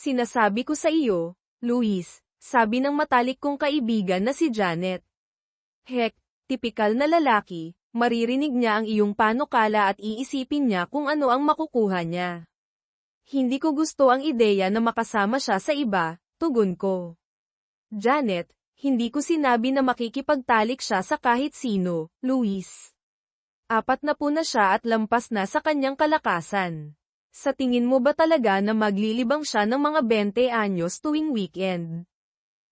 Sinasabi ko sa iyo, Luis, sabi ng matalik kong kaibigan na si Janet. Hek, tipikal na lalaki, maririnig niya ang iyong panukala at iisipin niya kung ano ang makukuha niya. Hindi ko gusto ang ideya na makasama siya sa iba, tugon ko. Janet, hindi ko sinabi na makikipagtalik siya sa kahit sino, Luis. 40 na siya at lampas na sa kanyang kalakasan. Sa tingin mo ba talaga na maglilibang siya ng mga 20 anyos tuwing weekend?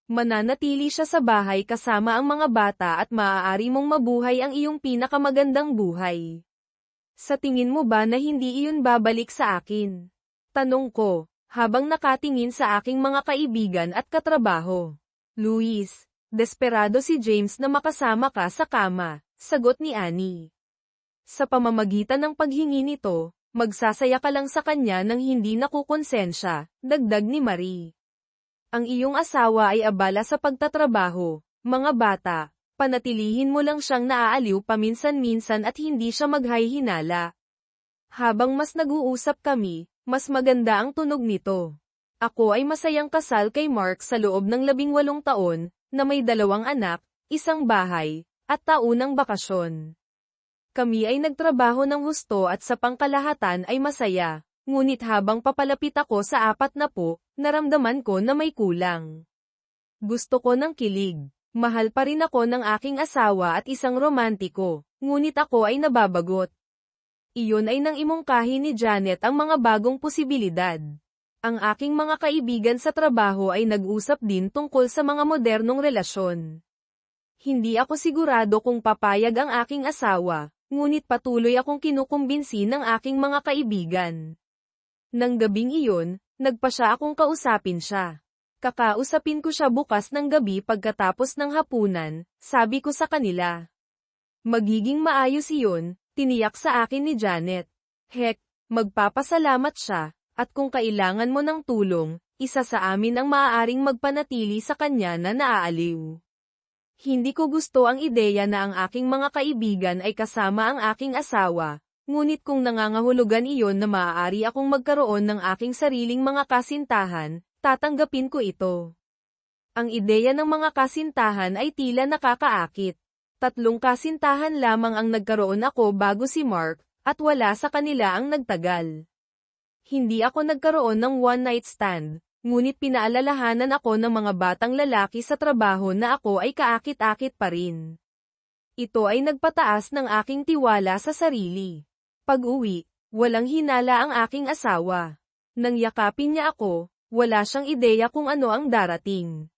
Mananatili siya sa bahay kasama ang mga bata at maaari mong mabuhay ang iyong pinakamagandang buhay. Sa tingin mo ba na hindi iyon babalik sa akin? Tanong ko, habang nakatingin sa aking mga kaibigan at katrabaho. Luis, desperado si James na makasama ka sa kama, sagot ni Annie. Sa pamamagitan ng paghingi nito, magsasaya ka lang sa kanya nang hindi nakukonsensya, dagdag ni Marie. Ang iyong asawa ay abala sa pagtatrabaho, mga bata, panatilihin mo lang siyang naaaliw paminsan-minsan at hindi siya maghay-hinala. Habang mas nag-uusap kami, mas maganda ang tunog nito. Ako ay masayang kasal kay Mark sa loob ng 18 taon, na may 2 anak, 1 bahay, at taunang bakasyon. Kami ay nagtrabaho ng husto at sa pangkalahatan ay masaya, ngunit habang papalapit ako sa 40, naramdaman ko na may kulang. Gusto ko ng kilig. Mahal pa rin ako ng aking asawa at isang romantiko, ngunit ako ay nababagot. Iyon ay nang imungkahi ni Janet ang mga bagong posibilidad. Ang aking mga kaibigan sa trabaho ay nag-usap din tungkol sa mga modernong relasyon. Hindi ako sigurado kung papayag ang aking asawa, ngunit patuloy akong kinukumbinsi ng aking mga kaibigan. Nang gabing iyon, nagpa siya akong kausapin siya. Kakausapin ko siya bukas ng gabi pagkatapos ng hapunan, sabi ko sa kanila. Magiging maayos iyon, tiniyak sa akin ni Janet. Hek, magpapasalamat siya, at kung kailangan mo ng tulong, isa sa amin ang maaaring magpanatili sa kanya na naaaliw. Hindi ko gusto ang ideya na ang aking mga kaibigan ay kasama ang aking asawa, ngunit kung nangangahulugan iyon na maaari akong magkaroon ng aking sariling mga kasintahan, tatanggapin ko ito. Ang ideya ng mga kasintahan ay tila nakakaakit. 3 kasintahan lamang ang nagkaroon ako bago si Mark, at wala sa kanila ang nagtagal. Hindi ako nagkaroon ng one-night stand, ngunit pinaalalahanan ako ng mga batang lalaki sa trabaho na ako ay kaakit-akit pa rin. Ito ay nagpataas ng aking tiwala sa sarili. Pag-uwi, walang hinala ang aking asawa. Nang yakapin niya ako, wala siyang ideya kung ano ang darating.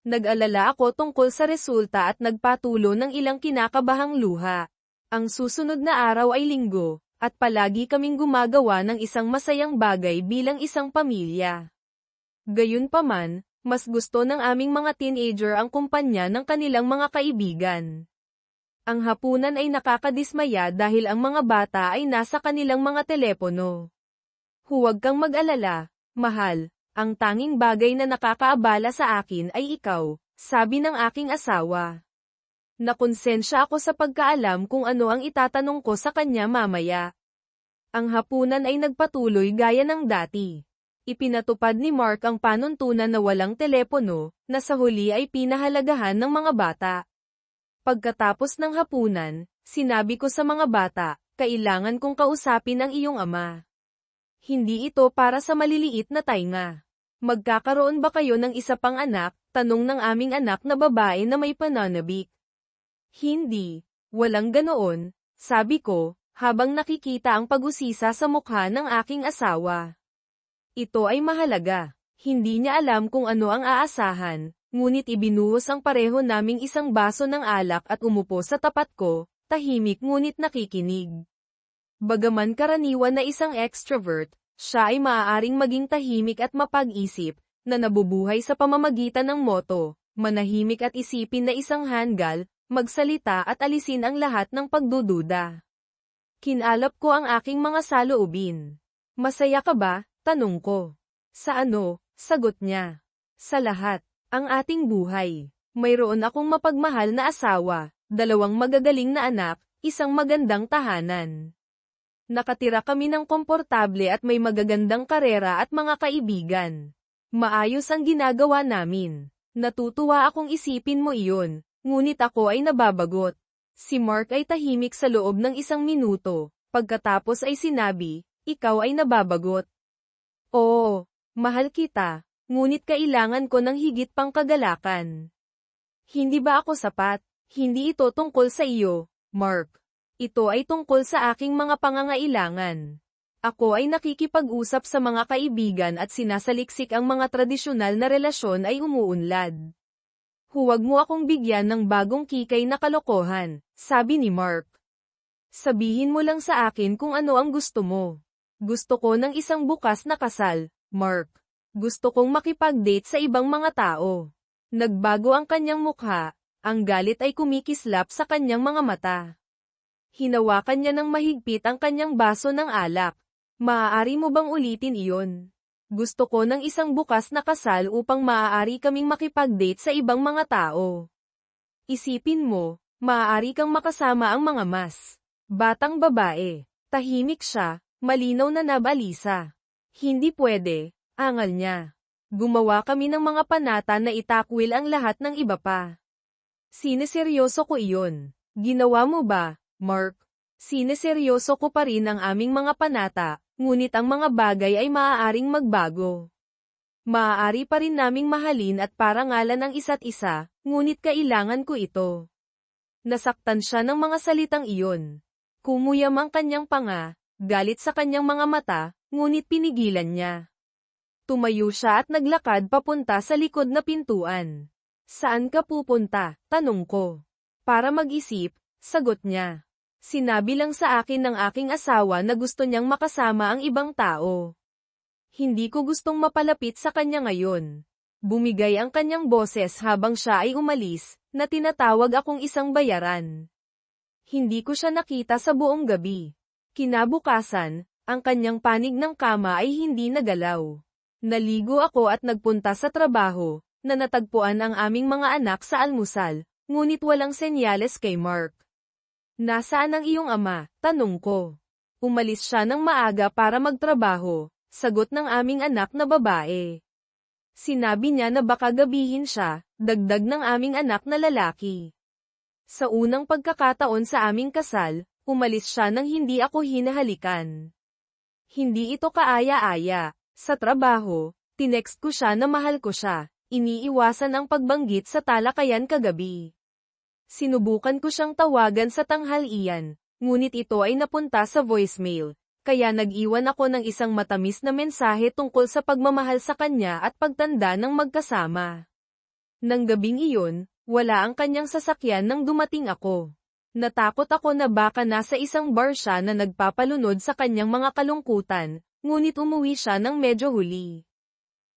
Nag-alala ako tungkol sa resulta at nagpatulo ng ilang kinakabahang luha. Ang susunod na araw ay Linggo, at palagi kaming gumagawa ng isang masayang bagay bilang isang pamilya. Gayunpaman, mas gusto ng aming mga teenager ang kumpanya ng kanilang mga kaibigan. Ang hapunan ay nakakadismaya dahil ang mga bata ay nasa kanilang mga telepono. Huwag kang mag-alala, mahal. Ang tanging bagay na nakakaabala sa akin ay ikaw, sabi ng aking asawa. Nakonsensya ako sa pagkaalam kung ano ang itatanong ko sa kanya mamaya. Ang hapunan ay nagpatuloy gaya ng dati. Ipinatupad ni Mark ang panuntunan na walang telepono, na sa huli ay pinahalagahan ng mga bata. Pagkatapos ng hapunan, sinabi ko sa mga bata, kailangan kong kausapin ang iyong ama. Hindi ito para sa maliliit na tainga. Magkakaroon ba kayo ng isa pang anak? Tanong ng aming anak na babae na may pananabik. Hindi. Walang ganoon, sabi ko, habang nakikita ang pag-usisa sa mukha ng aking asawa. Ito ay mahalaga. Hindi niya alam kung ano ang aasahan, ngunit ibinuhos ang pareho naming isang baso ng alak at umupo sa tapat ko, tahimik ngunit nakikinig. Bagaman karaniwan na isang extrovert, siya ay maaaring maging tahimik at mapag-isip, na nabubuhay sa pamamagitan ng moto, manahimik at isipin na isang hanggal, magsalita at alisin ang lahat ng pagdududa. Kinalap ko ang aking mga saloobin. Masaya ka ba? Tanong ko. Sa ano? Sagot niya. Sa lahat. Ang ating buhay. Mayroon akong mapagmahal na asawa, 2 magagaling na anak, isang magandang tahanan. Nakatira kami ng komportable at may magagandang karera at mga kaibigan. Maayos ang ginagawa namin. Natutuwa akong isipin mo iyon, ngunit ako ay nababagot. Si Mark ay tahimik sa loob ng 1 minuto, pagkatapos ay sinabi, ikaw ay nababagot. Oo, mahal kita, ngunit kailangan ko ng higit pang kagalakan. Hindi ba ako sapat? Hindi ito tungkol sa iyo, Mark. Ito ay tungkol sa aking mga pangangailangan. Ako ay nakikipag-usap sa mga kaibigan at sinasaliksik ang mga tradisyonal na relasyon ay umuunlad. Huwag mo akong bigyan ng bagong kikay na kalokohan, sabi ni Mark. Sabihin mo lang sa akin kung ano ang gusto mo. Gusto ko ng isang bukas na kasal, Mark. Gusto kong makipag-date sa ibang mga tao. Nagbago ang kanyang mukha, ang galit ay kumikislap sa kanyang mga mata. Hinawakan niya ng mahigpit ang kanyang baso ng alak. Maaari mo bang ulitin iyon? Gusto ko ng isang bukas na kasal upang maaari kaming makipag-date sa ibang mga tao. Isipin mo, maaari kang makasama ang mga batang babae. Tahimik siya, malinaw na nabalisa. Hindi pwede, angal niya. Gumawa kami ng mga panata na itakwil ang lahat ng iba pa. Sineseryoso ko iyon. Ginawa mo ba, Mark? Sineseryoso ko pa rin ang aming mga panata. Ngunit ang mga bagay ay maaaring magbago. Maaari pa rin naming mahalin at parangalan ang isa't isa, ngunit kailangan ko ito. Nasaktan siya ng mga salitang iyon. Kumuyam ang kanyang panga, galit sa kanyang mga mata, ngunit pinigilan niya. Tumayo siya at naglakad papunta sa likod na pintuan. Saan ka pupunta? Tanong ko. Para mag-isip, sagot niya. Sinabi lang sa akin ng aking asawa na gusto niyang makasama ang ibang tao. Hindi ko gustong mapalapit sa kanya ngayon. Bumigay ang kanyang boses habang siya ay umalis, na tinatawag akong isang bayaran. Hindi ko siya nakita sa buong gabi. Kinabukasan, ang kanyang panig ng kama ay hindi nagalaw. Naligo ako at nagpunta sa trabaho, na natagpuan ang aming mga anak sa almusal, ngunit walang senyales kay Mark. Nasaan ang iyong ama? Tanong ko. Umalis siya ng maaga para magtrabaho, sagot ng aming anak na babae. Sinabi niya na baka gabihin siya, dagdag ng aming anak na lalaki. Sa unang pagkakataon sa aming kasal, umalis siya nang hindi ako hinahalikan. Hindi ito kaaya-aya. Sa trabaho, tinext ko siya na mahal ko siya, iniiwasan ang pagbanggit sa talakayan kagabi. Sinubukan ko siyang tawagan sa tanghalian, ngunit ito ay napunta sa voicemail, kaya nag-iwan ako ng isang matamis na mensahe tungkol sa pagmamahal sa kanya at pagtanda ng magkasama. Nang gabing iyon, wala ang kanyang sasakyan nang dumating ako. Natakot ako na baka nasa isang bar siya na nagpapalunod sa kanyang mga kalungkutan, ngunit umuwi siya ng medyo huli.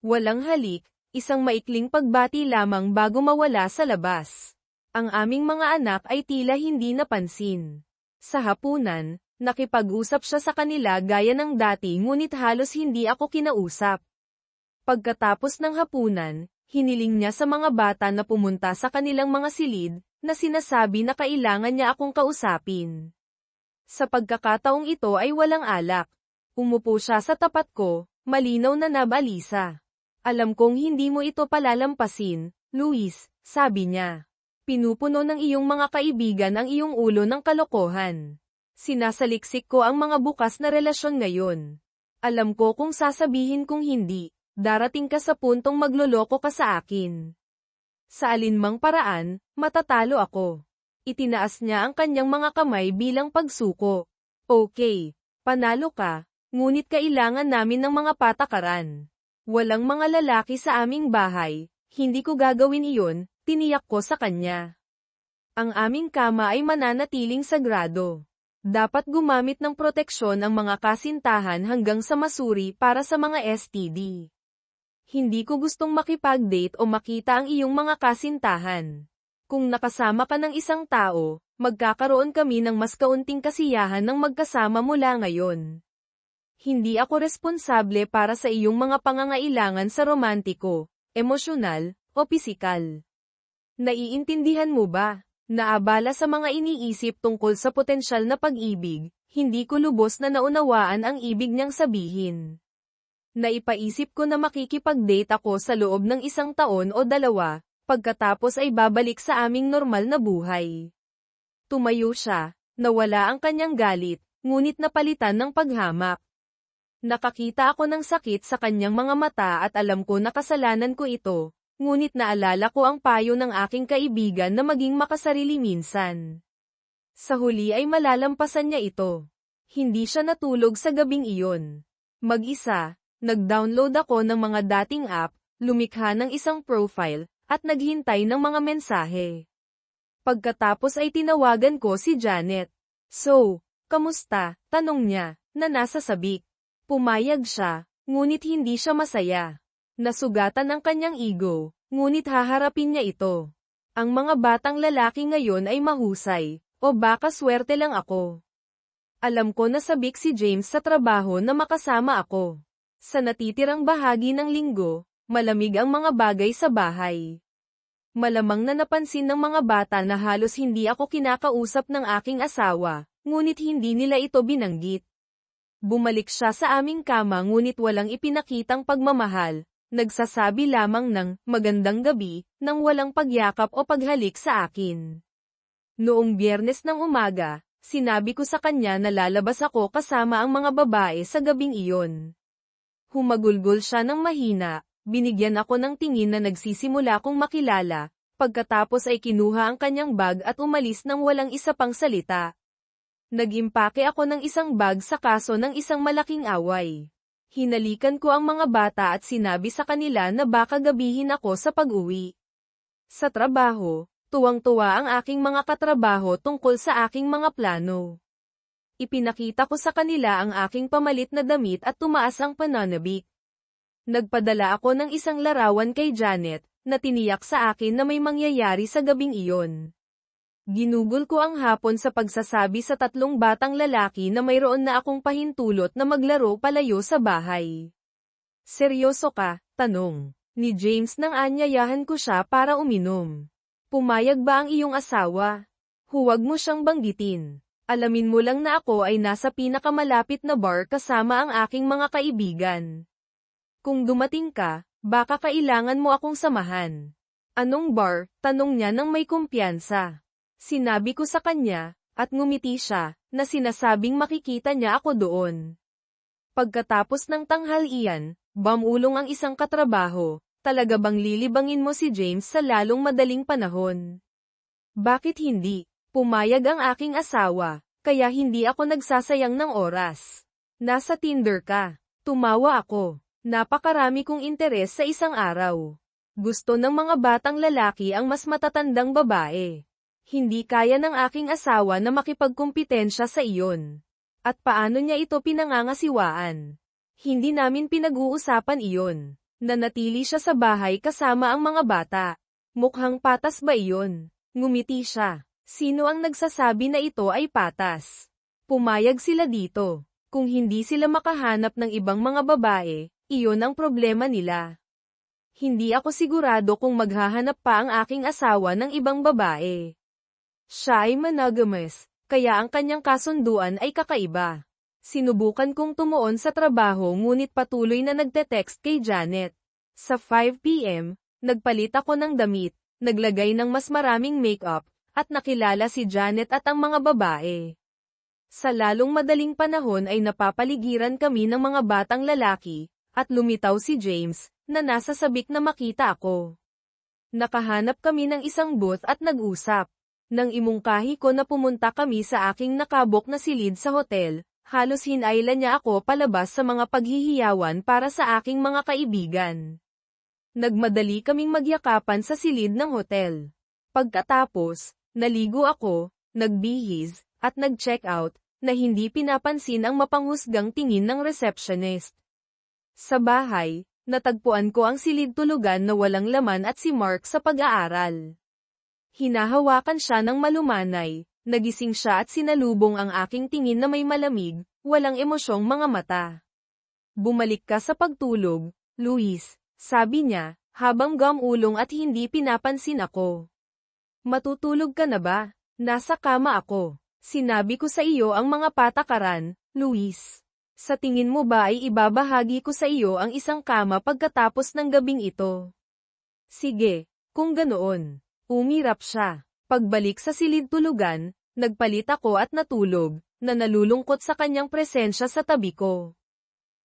Walang halik, isang maikling pagbati lamang bago mawala sa labas. Ang aming mga anak ay tila hindi napansin. Sa hapunan, nakipag-usap siya sa kanila gaya ng dati ngunit halos hindi ako kinausap. Pagkatapos ng hapunan, hiniling niya sa mga bata na pumunta sa kanilang mga silid, na sinasabi na kailangan niya akong kausapin. Sa pagkakataong ito ay walang alak. Umupo siya sa tapat ko, malinaw na nabalisa. Alam kong hindi mo ito palalampasin, Luis, sabi niya. Pinupuno ng iyong mga kaibigan ang iyong ulo ng kalokohan. Sinasaliksik ko ang mga bukas na relasyon ngayon. Alam ko kung sasabihin kong hindi, darating ka sa puntong magloloko ka sa akin. Sa alinmang paraan, matatalo ako. Itinaas niya ang kanyang mga kamay bilang pagsuko. Okay, panalo ka, ngunit kailangan namin ng mga patakaran. Walang mga lalaki sa aming bahay, hindi ko gagawin iyon, tiniyak ko sa kanya. Ang aming kama ay mananatiling sagrado. Dapat gumamit ng proteksyon ang mga kasintahan hanggang sa masuri para sa mga STD. Hindi ko gustong makipag-date o makita ang iyong mga kasintahan. Kung nakasama ka ng isang tao, magkakaroon kami ng mas kaunting kasiyahan ng magkasama mula ngayon. Hindi ako responsable para sa iyong mga pangangailangan sa romantiko, emosyonal, o pisikal. Naiintindihan mo ba? Naabala sa mga iniisip tungkol sa potensyal na pag-ibig, hindi ko lubos na naunawaan ang ibig niyang sabihin. Naipaisip ko na makikipag-date ako sa loob ng 1 taon o 2, pagkatapos ay babalik sa aming normal na buhay. Tumayo siya, nawala ang kanyang galit, ngunit napalitan ng paghamak. Nakakita ako ng sakit sa kanyang mga mata at alam ko na kasalanan ko ito, ngunit naalala ko ang payo ng aking kaibigan na maging makasarili minsan. Sa huli ay malalampasan niya ito. Hindi siya natulog sa gabing iyon. Mag-isa, nag-download ako ng mga dating app, lumikha ng isang profile, at naghintay ng mga mensahe. Pagkatapos ay tinawagan ko si Janet. "So, kamusta?" tanong niya, na nasa sabik. Pumayag siya, ngunit hindi siya masaya. Nasugatan ang kanyang ego, ngunit haharapin niya ito. Ang mga batang lalaki ngayon ay mahusay, o baka swerte lang ako. Alam ko na sabik si James sa trabaho na makasama ako. Sa natitirang bahagi ng linggo, malamig ang mga bagay sa bahay. Malamang na napansin ng mga bata na halos hindi ako kinakausap ng aking asawa, ngunit hindi nila ito binanggit. Bumalik siya sa aming kama ngunit walang ipinakitang pagmamahal, nagsasabi lamang ng "magandang gabi" nang walang pagyakap o paghalik sa akin. Noong Biyernes ng umaga, sinabi ko sa kanya na lalabas ako kasama ang mga babae sa gabing iyon. Humagulgol siya ng mahina, binigyan ako ng tingin na nagsisimula kong makilala, pagkatapos ay kinuha ang kanyang bag at umalis nang walang isa pang salita. Nag-impake ako ng isang bag sa kaso ng isang malaking away. Hinalikan ko ang mga bata at sinabi sa kanila na baka gabihin ako sa pag-uwi. Sa trabaho, tuwang-tuwa ang aking mga katrabaho tungkol sa aking mga plano. Ipinakita ko sa kanila ang aking pamalit na damit at tumaas ang pananabik. Nagpadala ako ng isang larawan kay Janet, na tiniyak sa akin na may mangyayari sa gabing iyon. Ginugol ko ang hapon sa pagsasabi sa 3 batang lalaki na mayroon na akong pahintulot na maglaro palayo sa bahay. "Seryoso ka?" tanong ni James nang anyayahan ko siya para uminom. "Pumayag ba ang iyong asawa? Huwag mo siyang banggitin. Alamin mo lang na ako ay nasa pinakamalapit na bar kasama ang aking mga kaibigan. Kung dumating ka, baka kailangan mo akong samahan." "Anong bar?" tanong niya nang may kumpiyansa. Sinabi ko sa kanya, at ngumiti siya, na sinasabing makikita niya ako doon. Pagkatapos ng tanghalian, bumulong ang isang katrabaho, "Talaga bang lilibangin mo si James sa lalong madaling panahon?" "Bakit hindi? Pumayag ang aking asawa, kaya hindi ako nagsasayang ng oras." "Nasa Tinder ka?" Tumawa ako. Napakarami kong interes sa isang araw. Gusto ng mga batang lalaki ang mas matatandang babae. Hindi kaya ng aking asawa na makipagkumpitensya sa iyon. At paano niya ito pinangangasiwaan? Hindi namin pinag-uusapan iyon. Nanatili siya sa bahay kasama ang mga bata. Mukhang patas ba iyon? Ngumiti siya. Sino ang nagsasabi na ito ay patas? Pumayag sila dito. Kung hindi sila makahanap ng ibang mga babae, iyon ang problema nila. Hindi ako sigurado kung maghahanap pa ang aking asawa ng ibang babae. Siya ay monogamous, kaya ang kanyang kasunduan ay kakaiba. Sinubukan kong tumuon sa trabaho ngunit patuloy na nagte-text kay Janet. Sa 5 p.m., nagpalit ako ng damit, naglagay ng mas maraming makeup, at nakilala si Janet at ang mga babae. Sa lalong madaling panahon ay napapaligiran kami ng mga batang lalaki, at lumitaw si James, na nasa sabik na makita ako. Nakahanap kami ng isang booth at nag-usap. Nang imungkahi ko na pumunta kami sa aking nakabok na silid sa hotel, halos hinailan niya ako palabas sa mga paghihiyawan para sa aking mga kaibigan. Nagmadali kaming magyakapan sa silid ng hotel. Pagkatapos, naligo ako, nagbihis, at nag-check out, na hindi pinapansin ang mapanghusgang tingin ng receptionist. Sa bahay, natagpuan ko ang silid tulugan na walang laman at si Mark sa pag-aaral. Hinahawakan siya ng malumanay, nagising siya at sinalubong ang aking tingin na may malamig, walang emosyong mga mata. "Bumalik ka sa pagtulog, Luis," sabi niya, habang gumulong at hindi pinapansin ako. "Matutulog ka na ba?" "Nasa kama ako. Sinabi ko sa iyo ang mga patakaran, Luis." Sa tingin mo ba ay ibabahagi ko sa iyo ang isang kama pagkatapos ng gabing ito? Sige, kung ganoon. Umirap siya. Pagbalik sa silid tulugan, nagpalit ako at natulog, na nalulungkot sa kanyang presensya sa tabi ko.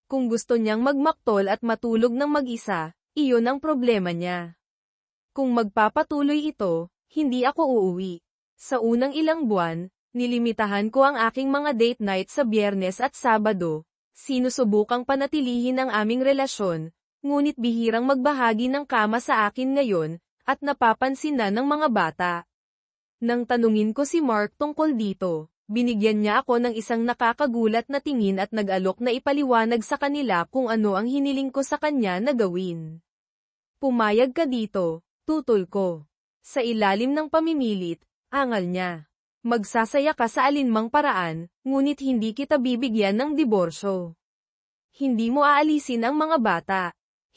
Kung gusto niyang magmaktol at matulog ng mag-isa, iyon ang problema niya. Kung magpapatuloy ito, hindi ako uuwi. Sa unang ilang buwan, nilimitahan ko ang aking mga date night sa Biyernes at Sabado. Sinusubukang panatilihin ang aming relasyon, ngunit bihirang magbahagi ng kama sa akin ngayon, at napapansin na ng mga bata. Nang tanungin ko si Mark tungkol dito, binigyan niya ako ng isang nakakagulat na tingin at nag-alok na ipaliwanag sa kanila kung ano ang hiniling ko sa kanya na gawin. Pumayag ka dito, tutol ko. Sa ilalim ng pamimilit, angal niya. Magsasaya ka sa alinmang paraan, ngunit hindi kita bibigyan ng diborsyo. Hindi mo aalisin ang mga bata.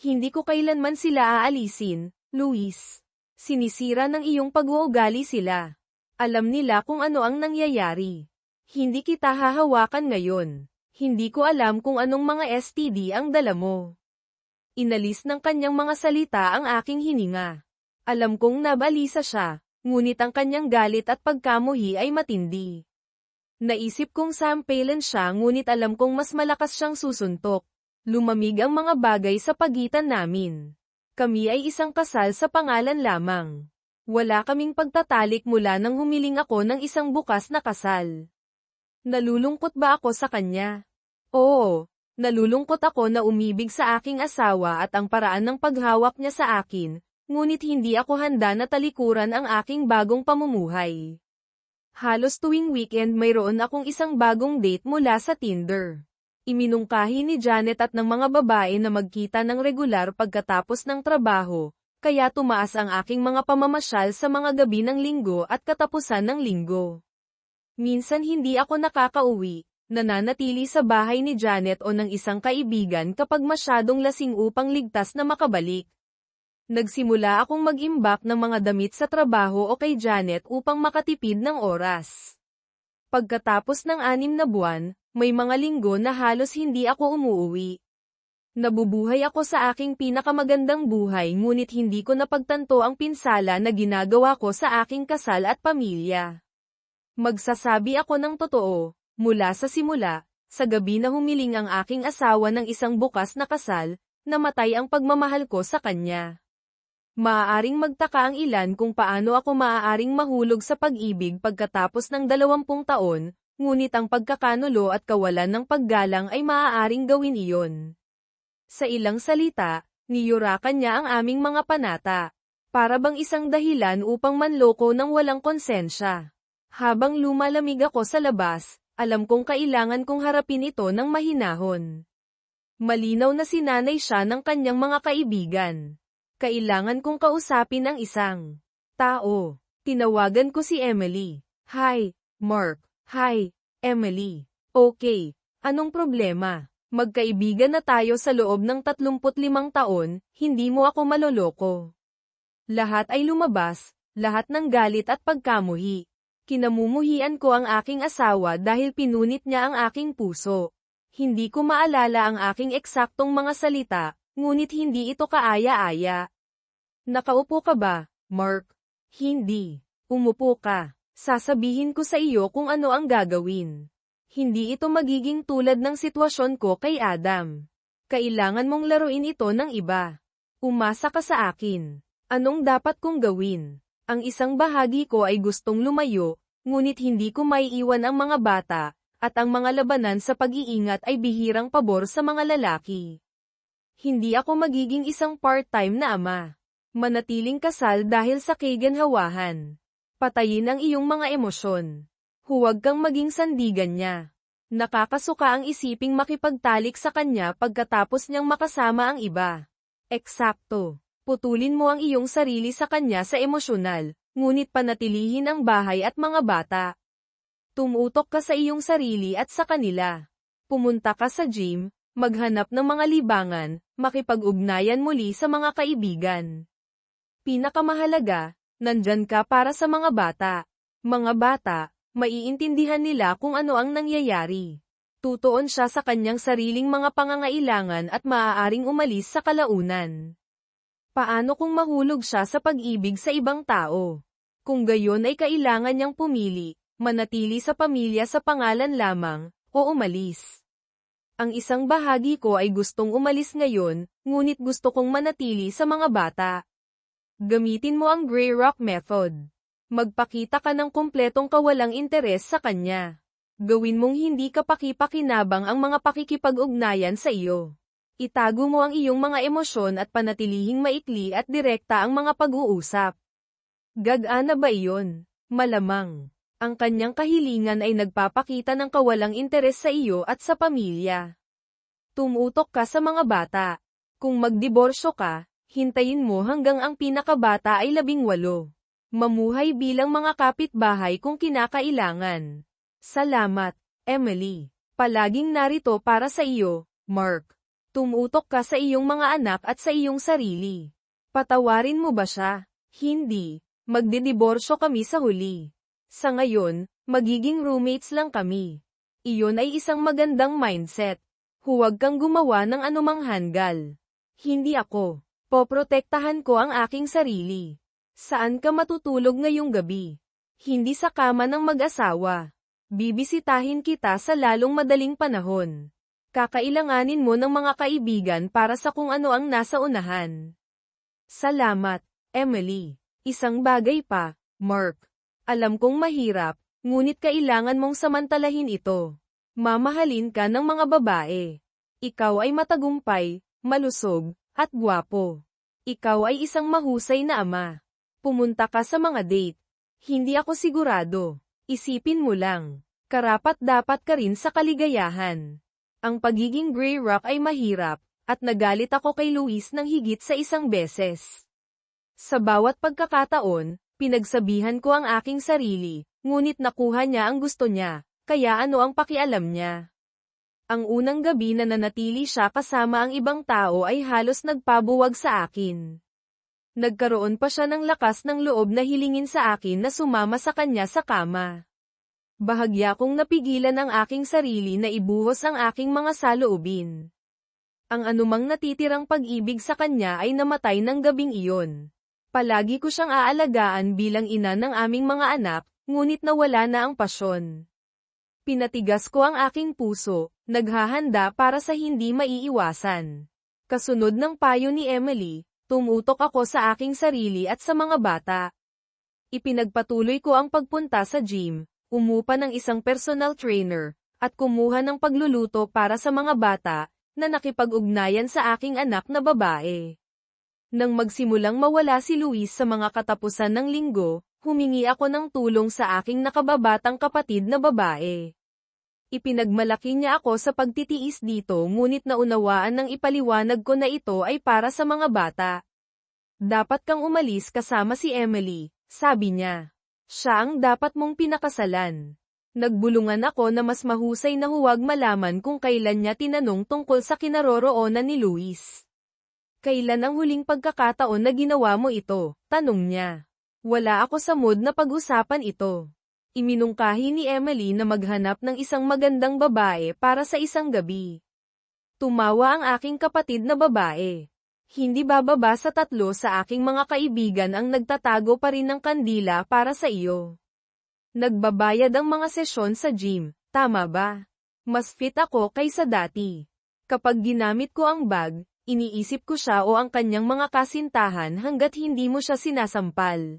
Hindi ko kailanman sila aalisin, Luis. Sinisira ng iyong pag-uugali sila. Alam nila kung ano ang nangyayari. Hindi kita hahawakan ngayon. Hindi ko alam kung anong mga STD ang dala mo. Inalis ng kanyang mga salita ang aking hininga. Alam kong nabalisa siya, ngunit ang kanyang galit at pagkamuhi ay matindi. Naisip kong sampalan siya ngunit alam kong mas malakas siyang susuntok. Lumamig ang mga bagay sa pagitan namin. Kami ay isang kasal sa pangalan lamang. Wala kaming pagtatalik mula nang humiling ako ng isang bukas na kasal. Nalulungkot ba ako sa kanya? Oo, nalulungkot ako na umibig sa aking asawa at ang paraan ng paghawak niya sa akin, ngunit hindi ako handa na talikuran ang aking bagong pamumuhay. Halos tuwing weekend mayroon akong isang bagong date mula sa Tinder. Iminungkahi ni Janet at ng mga babae na magkita ng regular pagkatapos ng trabaho, kaya tumaas ang aking mga pamamasyal sa mga gabi ng linggo at katapusan ng linggo. Minsan hindi ako nakakauwi, nananatili sa bahay ni Janet o ng isang kaibigan kapag masyadong lasing upang ligtas na makabalik. Nagsimula akong mag-imbak ng mga damit sa trabaho o kay Janet upang makatipid ng oras. Pagkatapos ng 6 na buwan, may mga linggo na halos hindi ako umuuwi. Nabubuhay ako sa aking pinakamagandang buhay ngunit hindi ko napagtanto ang pinsala na ginagawa ko sa aking kasal at pamilya. Magsasabi ako ng totoo, mula sa simula, sa gabi na humiling ang aking asawa ng isang bukas na kasal, namatay ang pagmamahal ko sa kanya. Maaaring magtaka ang ilan kung paano ako maaaring mahulog sa pag-ibig pagkatapos ng 20 taon, ngunit ang pagkakanulo at kawalan ng paggalang ay maaaring gawin iyon. Sa ilang salita, niyurakan niya ang aming mga panata. Para bang isang dahilan upang manloko ng walang konsensya. Habang lumalamig ako sa labas, alam kong kailangan kong harapin ito ng mahinahon. Malinaw na sinanay siya ng kanyang mga kaibigan. Kailangan kong kausapin ang isang tao. Tinawagan ko si Emily. Hi, Mark. Hi, Emily. Okay, anong problema? Magkaibigan na tayo sa loob ng 35 taon, hindi mo ako maloloko. Lahat ay lumabas, lahat ng galit at pagkamuhi. Kinamumuhian ko ang aking asawa dahil pinunit niya ang aking puso. Hindi ko maalala ang aking eksaktong mga salita, ngunit hindi ito kaaya-aya. Nakaupo ka ba, Mark? Hindi. Umupo ka. Sasabihin ko sa iyo kung ano ang gagawin. Hindi ito magiging tulad ng sitwasyon ko kay Adam. Kailangan mong laruin ito ng iba. Umasa ka sa akin. Anong dapat kong gawin? Ang isang bahagi ko ay gustong lumayo, ngunit hindi ko maiiwan ang mga bata, at ang mga labanan sa pag-iingat ay bihirang pabor sa mga lalaki. Hindi ako magiging isang part-time na ama. Manatiling kasal dahil sa kaginhawahan. Patayin ang iyong mga emosyon. Huwag kang maging sandigan niya. Nakakasuka ang isiping makipagtalik sa kanya pagkatapos niyang makasama ang iba. Eksakto. Putulin mo ang iyong sarili sa kanya sa emosyonal, ngunit panatilihin ang bahay at mga bata. Tumutok ka sa iyong sarili at sa kanila. Pumunta ka sa gym, maghanap ng mga libangan, makipag-ugnayan muli sa mga kaibigan. Pinakamahalaga, nandyan ka para sa mga bata. Mga bata, maiintindihan nila kung ano ang nangyayari. Tutuon siya sa kanyang sariling mga pangangailangan at maaaring umalis sa kalaunan. Paano kung mahulog siya sa pag-ibig sa ibang tao? Kung gayon ay kailangan niyang pumili, manatili sa pamilya sa pangalan lamang, o umalis. Ang isang bahagi ko ay gustong umalis ngayon, ngunit gusto kong manatili sa mga bata. Gamitin mo ang Grey Rock Method. Magpakita ka ng kumpletong kawalang interes sa kanya. Gawin mong hindi ka pakipakinabang ang mga pakikipag-ugnayan sa iyo. Itago mo ang iyong mga emosyon at panatilihing maikli at direkta ang mga pag-uusap. Gagana ba iyon? Malamang. Ang kanyang kahilingan ay nagpapakita ng kawalang interes sa iyo at sa pamilya. Tumutok ka sa mga bata. Kung magdiborsyo ka, hintayin mo hanggang ang pinakabata ay 18. Mamuhay bilang mga kapitbahay kung kinakailangan. Salamat, Emily. Palaging narito para sa iyo, Mark. Tumutok ka sa iyong mga anak at sa iyong sarili. Patawarin mo ba siya? Hindi. Magdidiborsyo kami sa huli. Sa ngayon, magiging roommates lang kami. Iyon ay isang magandang mindset. Huwag kang gumawa ng anumang hanggal. Hindi ako. Poprotektahan ko ang aking sarili. Saan ka matutulog ngayong gabi? Hindi sa kama ng mag-asawa. Bibisitahin kita sa lalong madaling panahon. Kakailanganin mo ng mga kaibigan para sa kung ano ang nasa unahan. Salamat, Emily. Isang bagay pa, Mark. Alam kong mahirap, ngunit kailangan mong samantalahin ito. Mamahalin ka ng mga babae. Ikaw ay matagumpay, malusog, at gwapo. Ikaw ay isang mahusay na ama. Pumunta ka sa mga date. Hindi ako sigurado. Isipin mo lang. Karapat-dapat ka rin sa kaligayahan. Ang pagiging Grey Rock ay mahirap, at nagalit ako kay Luis ng higit sa isang beses. Sa bawat pagkakataon, pinagsabihan ko ang aking sarili, ngunit nakuha niya ang gusto niya, kaya ano ang pakialam niya? Ang unang gabi na nanatili siya kasama ang ibang tao ay halos nagpabuwag sa akin. Nagkaroon pa siya ng lakas ng loob na hilingin sa akin na sumama sa kanya sa kama. Bahagya kong napigilan ang aking sarili na ibuhos ang aking mga saloobin. Ang anumang natitirang pag-ibig sa kanya ay namatay ng gabing iyon. Palagi ko siyang aalagaan bilang ina ng aming mga anak, ngunit nawala na ang pasyon. Pinatigas ko ang aking puso, naghahanda para sa hindi maiiwasan. Kasunod ng payo ni Emily, tumutok ako sa aking sarili at sa mga bata. Ipinagpatuloy ko ang pagpunta sa gym, umupa ng isang personal trainer, at kumuha ng pagluluto para sa mga bata, na nakipag-ugnayan sa aking anak na babae. Nang magsimulang mawala si Luis sa mga katapusan ng linggo, humingi ako ng tulong sa aking nakababatang kapatid na babae. Ipinagmalaki niya ako sa pagtitiis dito ngunit naunawaan ng ipaliwanag ko na ito ay para sa mga bata. Dapat kang umalis kasama si Emily, sabi niya. Siya ang dapat mong pinakasalan. Nagbulungan ako na mas mahusay na huwag malaman kung kailan niya tinanong tungkol sa kinaroroonan ni Luis. Kailan ang huling pagkakataon na ginawa mo ito? Tanong niya. Wala ako sa mood na pag-usapan ito. Iminungkahi ni Emily na maghanap ng isang magandang babae para sa isang gabi. Tumawa ang aking kapatid na babae. Hindi bababa sa 3 sa aking mga kaibigan ang nagtatago pa rin ng kandila para sa iyo. Nagbabayad ang mga sesyon sa gym, tama ba? Mas fit ako kaysa dati. Kapag ginamit ko ang bag, iniisip ko siya o ang kanyang mga kasintahan hanggat hindi mo siya sinasampal.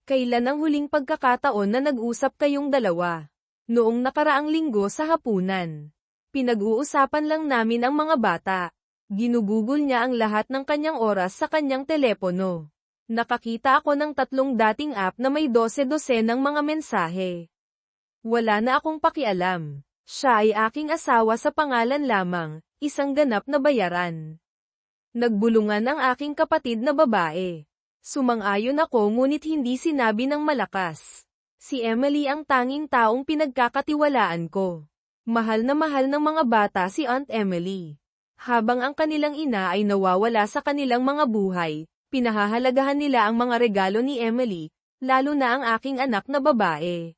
Kailan ang huling pagkakataon na nag-usap kayong dalawa? Noong nakaraang linggo sa hapunan. Pinag-uusapan lang namin ang mga bata. Ginugugol niya ang lahat ng kanyang oras sa kanyang telepono. Nakakita ako ng 3 dating app na may 12 ng mga mensahe. Wala na akong pakialam. Siya ay aking asawa sa pangalan lamang, isang ganap na bayaran. Nagbulungan ang aking kapatid na babae. Sumang-ayon ako ngunit hindi sinabi ng malakas. Si Emily ang tanging taong pinagkakatiwalaan ko. Mahal ng mga bata si Aunt Emily. Habang ang kanilang ina ay nawawala sa kanilang mga buhay, pinahahalagahan nila ang mga regalo ni Emily, lalo na ang aking anak na babae.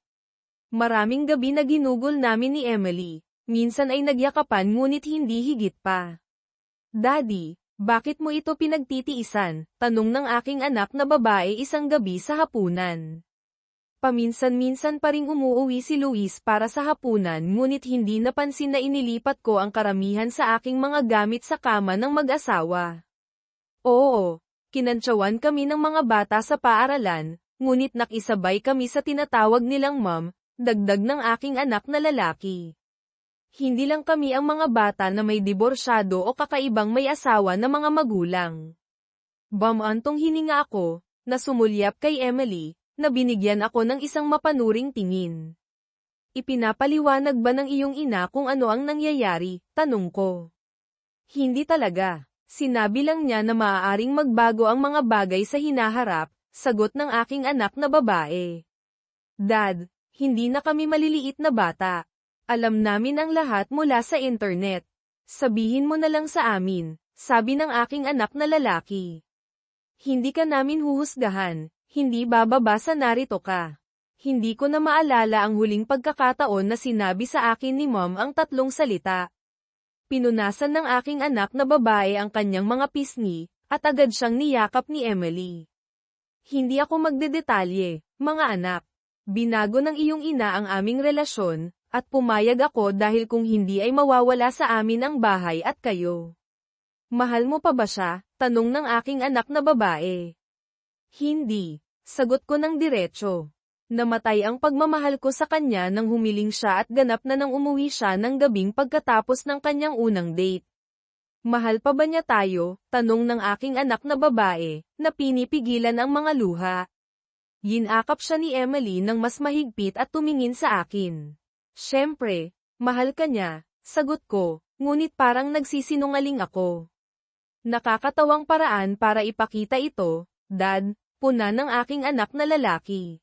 Maraming gabi na ginugol namin ni Emily, minsan ay nagyakapan ngunit hindi higit pa. Daddy, bakit mo ito pinagtitiisan? Tanong ng aking anak na babae isang gabi sa hapunan. Paminsan-minsan pa ring umuuwi si Luis para sa hapunan ngunit hindi napansin na inilipat ko ang karamihan sa aking mga gamit sa kama ng mag-asawa. Oo, kinantsawan kami ng mga bata sa paaralan, ngunit nakisabay kami sa tinatawag nilang mom, dagdag ng aking anak na lalaki. Hindi lang kami ang mga bata na may diborsyado o kakaibang may asawa na mga magulang. Bamantong hininga ako, na sumulyap kay Emily, na binigyan ako ng isang mapanuring tingin. Ipinapaliwanag ba ng iyong ina kung ano ang nangyayari? Tanong ko. Hindi talaga. Sinabi lang niya na maaaring magbago ang mga bagay sa hinaharap, sagot ng aking anak na babae. Dad, hindi na kami maliliit na bata. Alam namin ang lahat mula sa internet. Sabihin mo na lang sa amin, sabi ng aking anak na lalaki. Hindi ka namin huhusgahan. Hindi bababa sa narito ka. Hindi ko na maalala ang huling pagkakataon na sinabi sa akin ni Mom ang tatlong salita. Pinunasan ng aking anak na babae ang kanyang mga pisngi, at agad siyang niyakap ni Emily. Hindi ako magdedetalye, mga anak. Binago ng iyong ina ang aming relasyon, at pumayag ako dahil kung hindi ay mawawala sa amin ang bahay at kayo. Mahal mo pa ba siya? Tanong ng aking anak na babae. Hindi. Sagot ko ng diretso. Namatay ang pagmamahal ko sa kanya nang humiling siya at ganap na nang umuwi siya ng gabing pagkatapos ng kanyang unang date. Mahal pa ba niya tayo? Tanong ng aking anak na babae, na pinipigilan ang mga luha. Yinakap siya ni Emily nang mas mahigpit at tumingin sa akin. Siyempre, mahal ka niya, sagot ko, ngunit parang nagsisinungaling ako. Nakakatawang paraan para ipakita ito, Dad, puna ng aking anak na lalaki.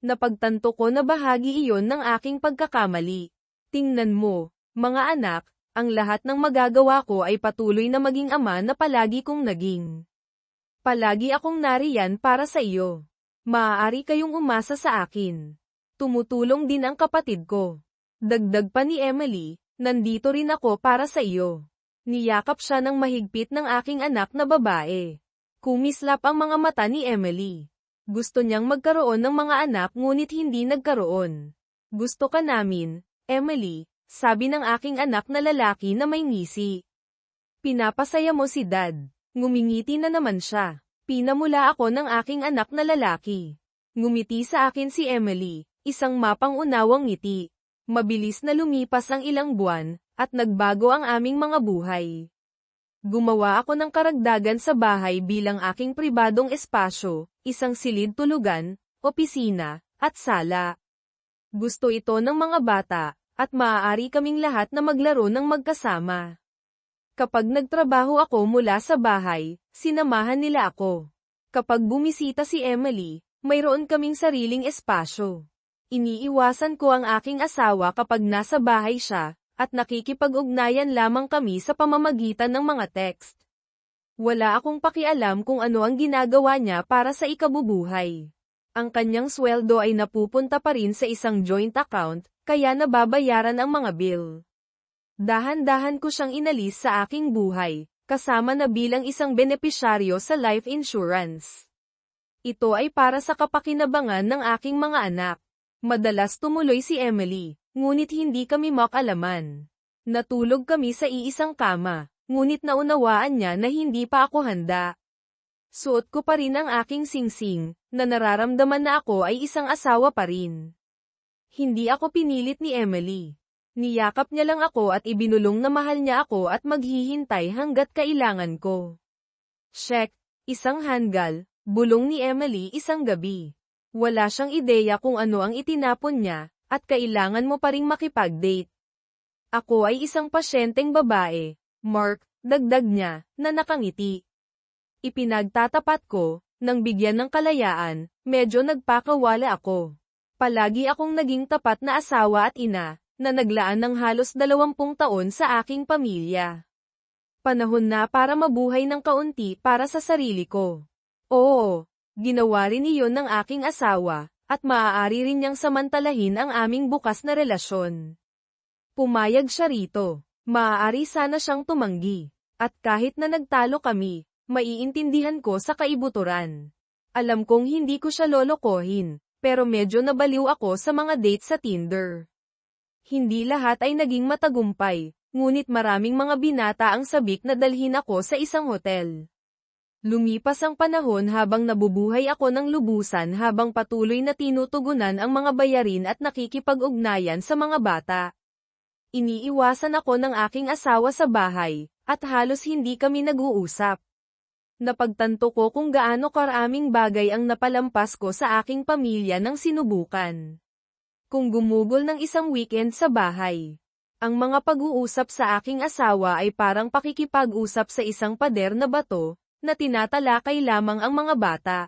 Napagtanto ko na bahagi iyon ng aking pagkakamali. Tingnan mo, mga anak, ang lahat ng magagawa ko ay patuloy na maging ama na palagi kong naging. Palagi akong nariyan para sa iyo. Maaari kayong umasa sa akin. Tumutulong din ang kapatid ko. Dagdag pa ni Emily, nandito rin ako para sa iyo. Niyakap siya ng mahigpit ng aking anak na babae. Kumislap ang mga mata ni Emily. Gusto niyang magkaroon ng mga anak ngunit hindi nagkaroon. Gusto ka namin, Emily, sabi ng aking anak na lalaki na may ngisi. Pinapasaya mo si Dad. Ngumingiti na naman siya. Pinamula ako ng aking anak na lalaki. Ngumiti sa akin si Emily, isang mapang-unawang ngiti. Mabilis na lumipas ang ilang buwan, at nagbago ang aming mga buhay. Gumawa ako ng karagdagan sa bahay bilang aking pribadong espasyo, isang silid tulugan, opisina, at sala. Gusto ito ng mga bata, at maaari kaming lahat na maglaro ng magkasama. Kapag nagtrabaho ako mula sa bahay, sinamahan nila ako. Kapag bumisita si Emily, mayroon kaming sariling espasyo. Iniiwasan ko ang aking asawa kapag nasa bahay siya, at nakikipag-ugnayan lamang kami sa pamamagitan ng mga text. Wala akong pakialam kung ano ang ginagawa niya para sa ikabubuhay. Ang kanyang sweldo ay napupunta pa rin sa isang joint account, kaya nababayaran ang mga bill. Dahan-dahan ko siyang inalis sa aking buhay, kasama na bilang isang benepisyaryo sa life insurance. Ito ay para sa kapakinabangan ng aking mga anak. Madalas tumuloy si Emily. Ngunit hindi kami makalaman. Natulog kami sa iisang kama, ngunit naunawaan niya na hindi pa ako handa. Suot ko pa rin ang aking singsing, na nararamdaman na ako ay isang asawa pa rin. Hindi ako pinilit ni Emily. Niyakap niya lang ako at ibinulong na mahal niya ako at maghihintay hanggat kailangan ko. Check, isang handgal, bulong ni Emily isang gabi. Wala siyang ideya kung ano ang itinapon niya, at kailangan mo pa ring makipag-date. Ako ay isang pasyenteng babae, Mark, dagdag niya, na nakangiti. Ipinagtatapat ko, nang bigyan ng kalayaan, medyo nagpakawala ako. Palagi akong naging tapat na asawa at ina, na naglaan ng halos 20 taon sa aking pamilya. Panahon na para mabuhay ng kaunti para sa sarili ko. Oo, ginawa rin iyon ng aking asawa, at maaari rin niyang samantalahin ang aming bukas na relasyon. Pumayag siya rito. Maaari sana siyang tumanggi. At kahit na nagtalo kami, maiintindihan ko sa kaibuturan. Alam kong hindi ko siya lolokohin, pero medyo nabaliw ako sa mga date sa Tinder. Hindi lahat ay naging matagumpay, ngunit maraming mga binata ang sabik na dalhin ako sa isang hotel. Lumipas ang panahon habang nabubuhay ako ng lubusan habang patuloy na tinutugunan ang mga bayarin at nakikipag-ugnayan sa mga bata. Iniiwasan ako ng aking asawa sa bahay, at halos hindi kami nag-uusap. Napagtanto ko kung gaano karaming bagay ang napalampas ko sa aking pamilya nang sinubukan. Kung gumugol ng isang weekend sa bahay. Ang mga pag-uusap sa aking asawa ay parang pakikipag-usap sa isang pader na bato, na tinatalakay lamang ang mga bata.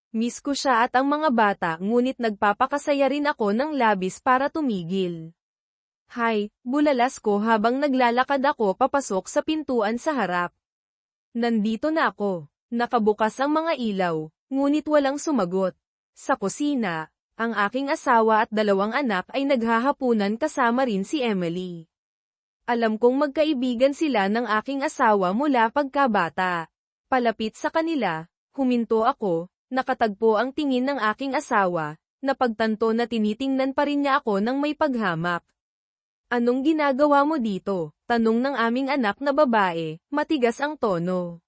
Miss ko siya at ang mga bata ngunit nagpapakasaya rin ako ng labis para tumigil. Hay, bulalas ko habang naglalakad ako papasok sa pintuan sa harap. Nandito na ako. Nakabukas ang mga ilaw, ngunit walang sumagot. Sa kusina, ang aking asawa at 2 anak ay naghahapunan kasama rin si Emily. Alam kong magkaibigan sila ng aking asawa mula pagkabata. Palapit sa kanila, huminto ako, nakatagpo ang tingin ng aking asawa, napagtanto na tinitingnan pa rin niya ako ng may paghamak. Anong ginagawa mo dito? Tanong ng aming anak na babae, matigas ang tono.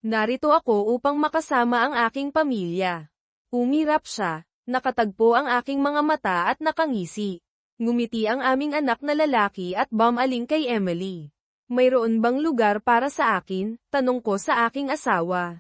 Narito ako upang makasama ang aking pamilya. Umirap siya, nakatagpo ang aking mga mata at nakangisi. Ngumiti ang aming anak na lalaki at bumaling kay Emily. Mayroon bang lugar para sa akin? Tanong ko sa aking asawa.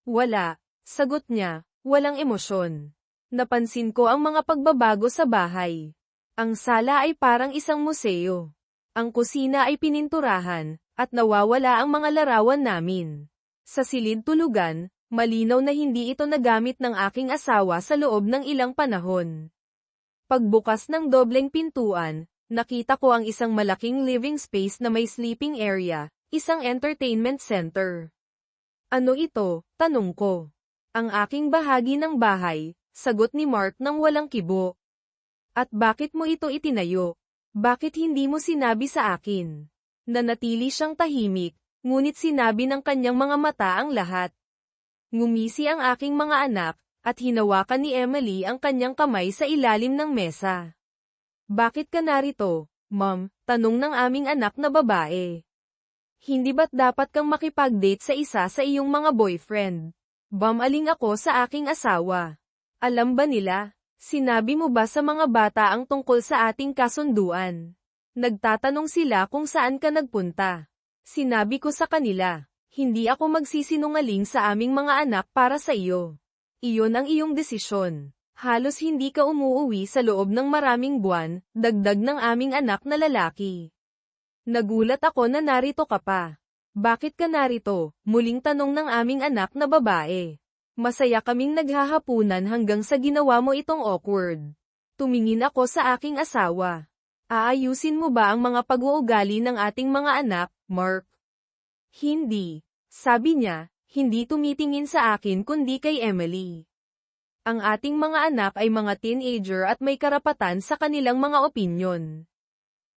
Wala, sagot niya, walang emosyon. Napansin ko ang mga pagbabago sa bahay. Ang sala ay parang isang museo. Ang kusina ay pininturahan, at nawawala ang mga larawan namin. Sa silid tulugan, malinaw na hindi ito nagamit ng aking asawa sa loob ng ilang panahon. Pagbukas ng dobleng pintuan, nakita ko ang isang malaking living space na may sleeping area, isang entertainment center. Ano ito? Tanong ko. Ang aking bahagi ng bahay, sagot ni Mark nang walang kibo. At bakit mo ito itinayo? Bakit hindi mo sinabi sa akin? Nanatili siyang tahimik, ngunit sinabi ng kanyang mga mata ang lahat. Ngumisi ang aking mga anak, at hinawakan ni Emily ang kanyang kamay sa ilalim ng mesa. Bakit ka narito, Mom? Tanong ng aming anak na babae. Hindi ba't dapat kang makipag-date sa isa sa iyong mga boyfriend? Bumaling ako sa aking asawa. Alam ba nila? Sinabi mo ba sa mga bata ang tungkol sa ating kasunduan? Nagtatanong sila kung saan ka nagpunta. Sinabi ko sa kanila, hindi ako magsisinungaling sa aming mga anak para sa iyo. Iyon ang iyong desisyon. Halos hindi ka umuuwi sa loob ng maraming buwan, dagdag ng aming anak na lalaki. Nagulat ako na narito ka pa. Bakit ka narito? Muling tanong ng aming anak na babae. Masaya kaming naghahapunan hanggang sa ginawa mo itong awkward. Tumingin ako sa aking asawa. Aayusin mo ba ang mga pag-uugali ng ating mga anak, Mark? Hindi. Sabi niya, hindi tumitingin sa akin kundi kay Emily. Ang ating mga anak ay mga teenager at may karapatan sa kanilang mga opinyon.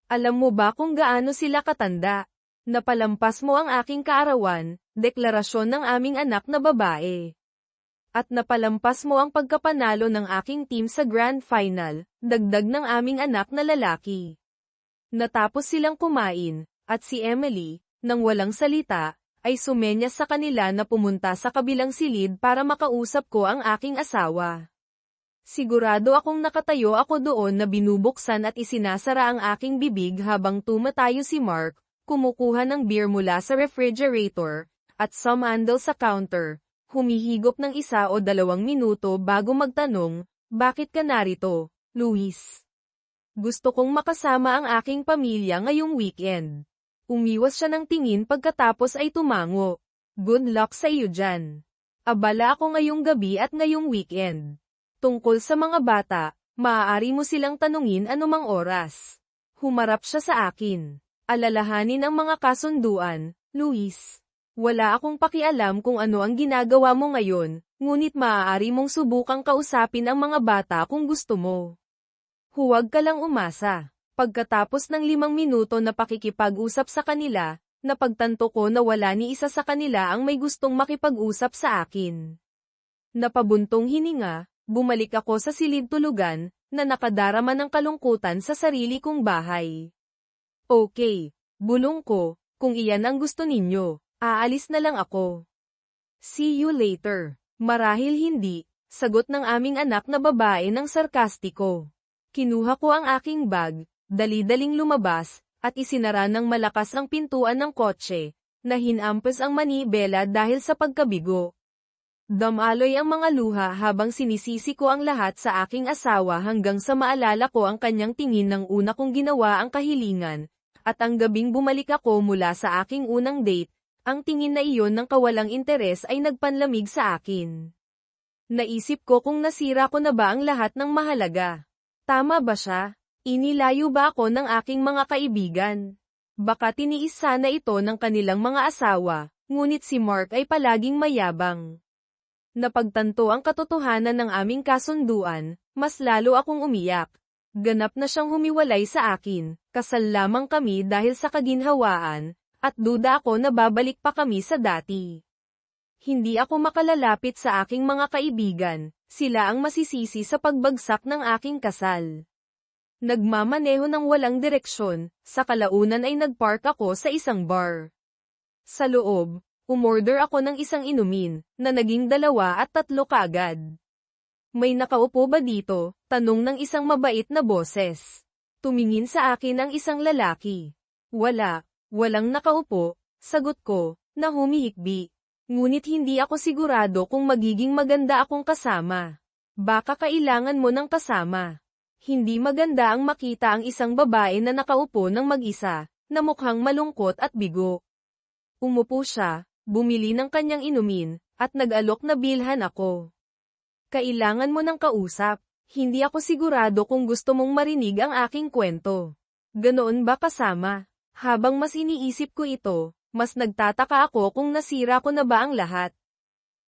Alam mo ba kung gaano sila katanda? Napalampas mo ang aking kaarawan, deklarasyon ng aming anak na babae. At napalampas mo ang pagkapanalo ng aking team sa Grand Final, dagdag ng aming anak na lalaki. Natapos silang kumain, at si Emily, nang walang salita, ay sumenyas sa kanila na pumunta sa kabilang silid para makausap ko ang aking asawa. Sigurado akong nakatayo ako doon na binubuksan at isinasara ang aking bibig habang tumatayo si Mark, kumukuha ng beer mula sa refrigerator, at sumandal sa counter, humihigop ng 1 o 2 minuto bago magtanong, bakit ka narito, Luis? Gusto kong makasama ang aking pamilya ngayong weekend. Umiwas siya ng tingin pagkatapos ay tumango. Good luck sa iyo dyan. Abala ako ngayong gabi at ngayong weekend. Tungkol sa mga bata, maaari mo silang tanungin anumang oras. Humarap siya sa akin. Alalahanin ang mga kasunduan, Luis. Wala akong pakialam kung ano ang ginagawa mo ngayon, ngunit maaari mong subukang kausapin ang mga bata kung gusto mo. Huwag ka lang umasa. Pagkatapos ng 5 minuto na pakikipag-usap sa kanila, napagtanto ko na wala ni isa sa kanila ang may gustong makipag-usap sa akin. Napabuntong hininga, bumalik ako sa silid tulugan, na nakadarama ng kalungkutan sa sarili kong bahay. Okay, bulong ko, kung iyan ang gusto ninyo, aalis na lang ako. See you later. Marahil hindi, sagot ng aming anak na babae ng sarkastiko. Kinuha ko ang aking bag, dali-daling lumabas, at isinara ng malakas ang pintuan ng kotse, na hinampas ang manibela dahil sa pagkabigo. Damaloy ang mga luha habang sinisisi ko ang lahat sa aking asawa hanggang sa maalala ko ang kanyang tingin ng una kong ginawa ang kahilingan, at ang gabing bumalik ako mula sa aking unang date, ang tingin na iyon ng kawalang interes ay nagpanlamig sa akin. Naisip ko kung nasira ko na ba ang lahat ng mahalaga. Tama ba siya? Inilayo ba ako ng aking mga kaibigan? Baka tiniis sana ito ng kanilang mga asawa, ngunit si Mark ay palaging mayabang. Napagtanto ang katotohanan ng aming kasunduan, mas lalo akong umiyak. Ganap na siyang humiwalay sa akin, kasal lamang kami dahil sa kaginhawaan, at duda ako na babalik pa kami sa dati. Hindi ako makalalapit sa aking mga kaibigan, sila ang masisisi sa pagbagsak ng aking kasal. Nagmamaneho ng walang direksyon, sa kalaunan ay nagpark ako sa isang bar. Sa loob, umorder ako ng isang inumin, na naging 2 at 3 kaagad. May nakaupo ba dito? Tanong ng isang mabait na boses. Tumingin sa akin ang isang lalaki. Wala, walang nakaupo, sagot ko, na humihikbi. Ngunit hindi ako sigurado kung magiging maganda akong kasama. Baka kailangan mo ng kasama. Hindi maganda ang makita ang isang babae na nakaupo ng mag-isa, na mukhang malungkot at bigo. Umupo siya, bumili ng kanyang inumin, at nag-alok na bilhan ako. Kailangan mo ng kausap, hindi ako sigurado kung gusto mong marinig ang aking kwento. Ganoon ba kasama? Habang mas iniisip ko ito, mas nagtataka ako kung nasira ko na ba ang lahat.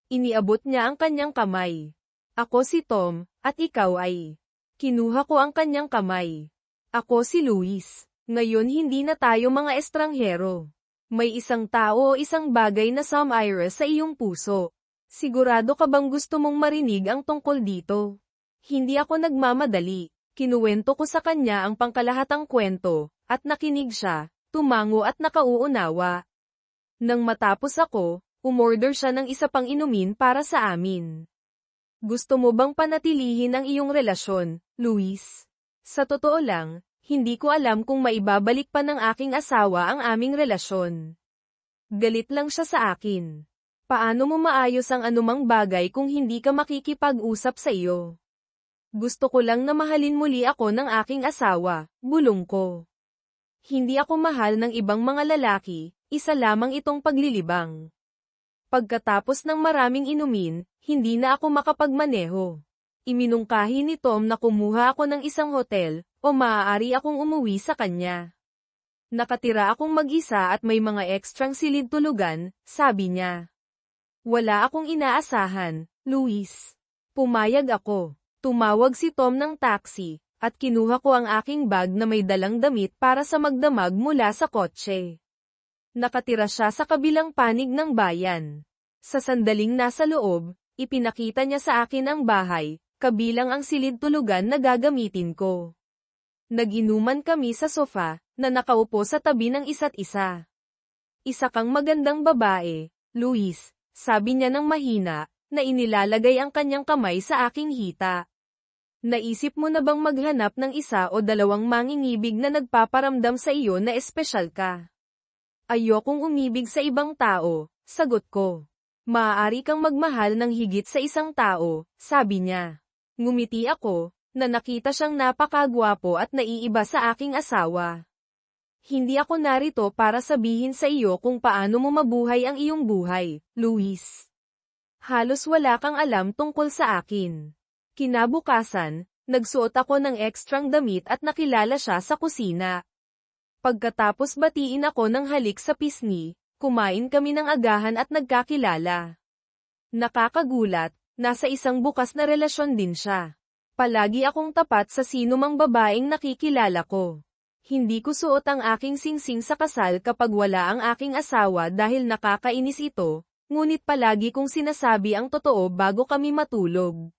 Iniabot niya ang kanyang kamay. Ako si Tom, at ikaw ay... Kinuha ko ang kanyang kamay. Ako si Luis. Ngayon hindi na tayo mga estranghero. May isang tao o isang bagay na sumira sa iyong puso. Sigurado ka bang gusto mong marinig ang tungkol dito? Hindi ako nagmamadali. Kinuwento ko sa kanya ang pangkalahatang kwento, at nakinig siya, tumango at nakauunawa. Nang matapos ako, umorder siya ng isa pang inumin para sa amin. Gusto mo bang panatilihin ang iyong relasyon, Luis? Sa totoo lang, hindi ko alam kung maibabalik pa ng aking asawa ang aming relasyon. Galit lang siya sa akin. Paano mo maayos ang anumang bagay kung hindi ka makikipag-usap sa iyo? Gusto ko lang na mahalin muli ako ng aking asawa, bulong ko. Hindi ako mahal ng ibang mga lalaki, isa lamang itong paglilibang. Pagkatapos ng maraming inumin, hindi na ako makapagmaneho. Iminungkahi ni Tom na kumuha ako ng isang hotel, o maaari akong umuwi sa kanya. Nakatira akong mag-isa at may mga ekstrang silid tulugan, sabi niya. Wala akong inaasahan, Luis. Pumayag ako. Tumawag si Tom ng taxi, at kinuha ko ang aking bag na may dalang damit para sa magdamag mula sa kotse. Nakatira siya sa kabilang panig ng bayan. Sa sandaling nasa loob, ipinakita niya sa akin ang bahay, kabilang ang silid tulugan na gagamitin ko. Nag-inuman kami sa sofa, na nakaupo sa tabi ng isa't isa. Isa kang magandang babae, Luis, sabi niya ng mahina, na inilalagay ang kanyang kamay sa aking hita. Naisip mo na bang maghanap ng 1 o 2 mangingibig na nagpaparamdam sa iyo na espesyal ka? Ayokong umibig sa ibang tao, sagot ko. Maaari kang magmahal ng higit sa isang tao, sabi niya. Ngumiti ako, na nakita siyang napakagwapo at naiiba sa aking asawa. Hindi ako narito para sabihin sa iyo kung paano mo mabuhay ang iyong buhay, Luis. Halos wala kang alam tungkol sa akin. Kinabukasan, nagsuot ako ng ekstrang damit at nakilala siya sa kusina. Pagkatapos batiin ako ng halik sa pisngi, kumain kami ng agahan at nagkakilala. Nakakagulat, nasa isang bukas na relasyon din siya. Palagi akong tapat sa sinumang babaeng nakikilala ko. Hindi ko suot ang aking singsing sa kasal kapag wala ang aking asawa dahil nakakainis ito, ngunit palagi kong sinasabi ang totoo bago kami matulog.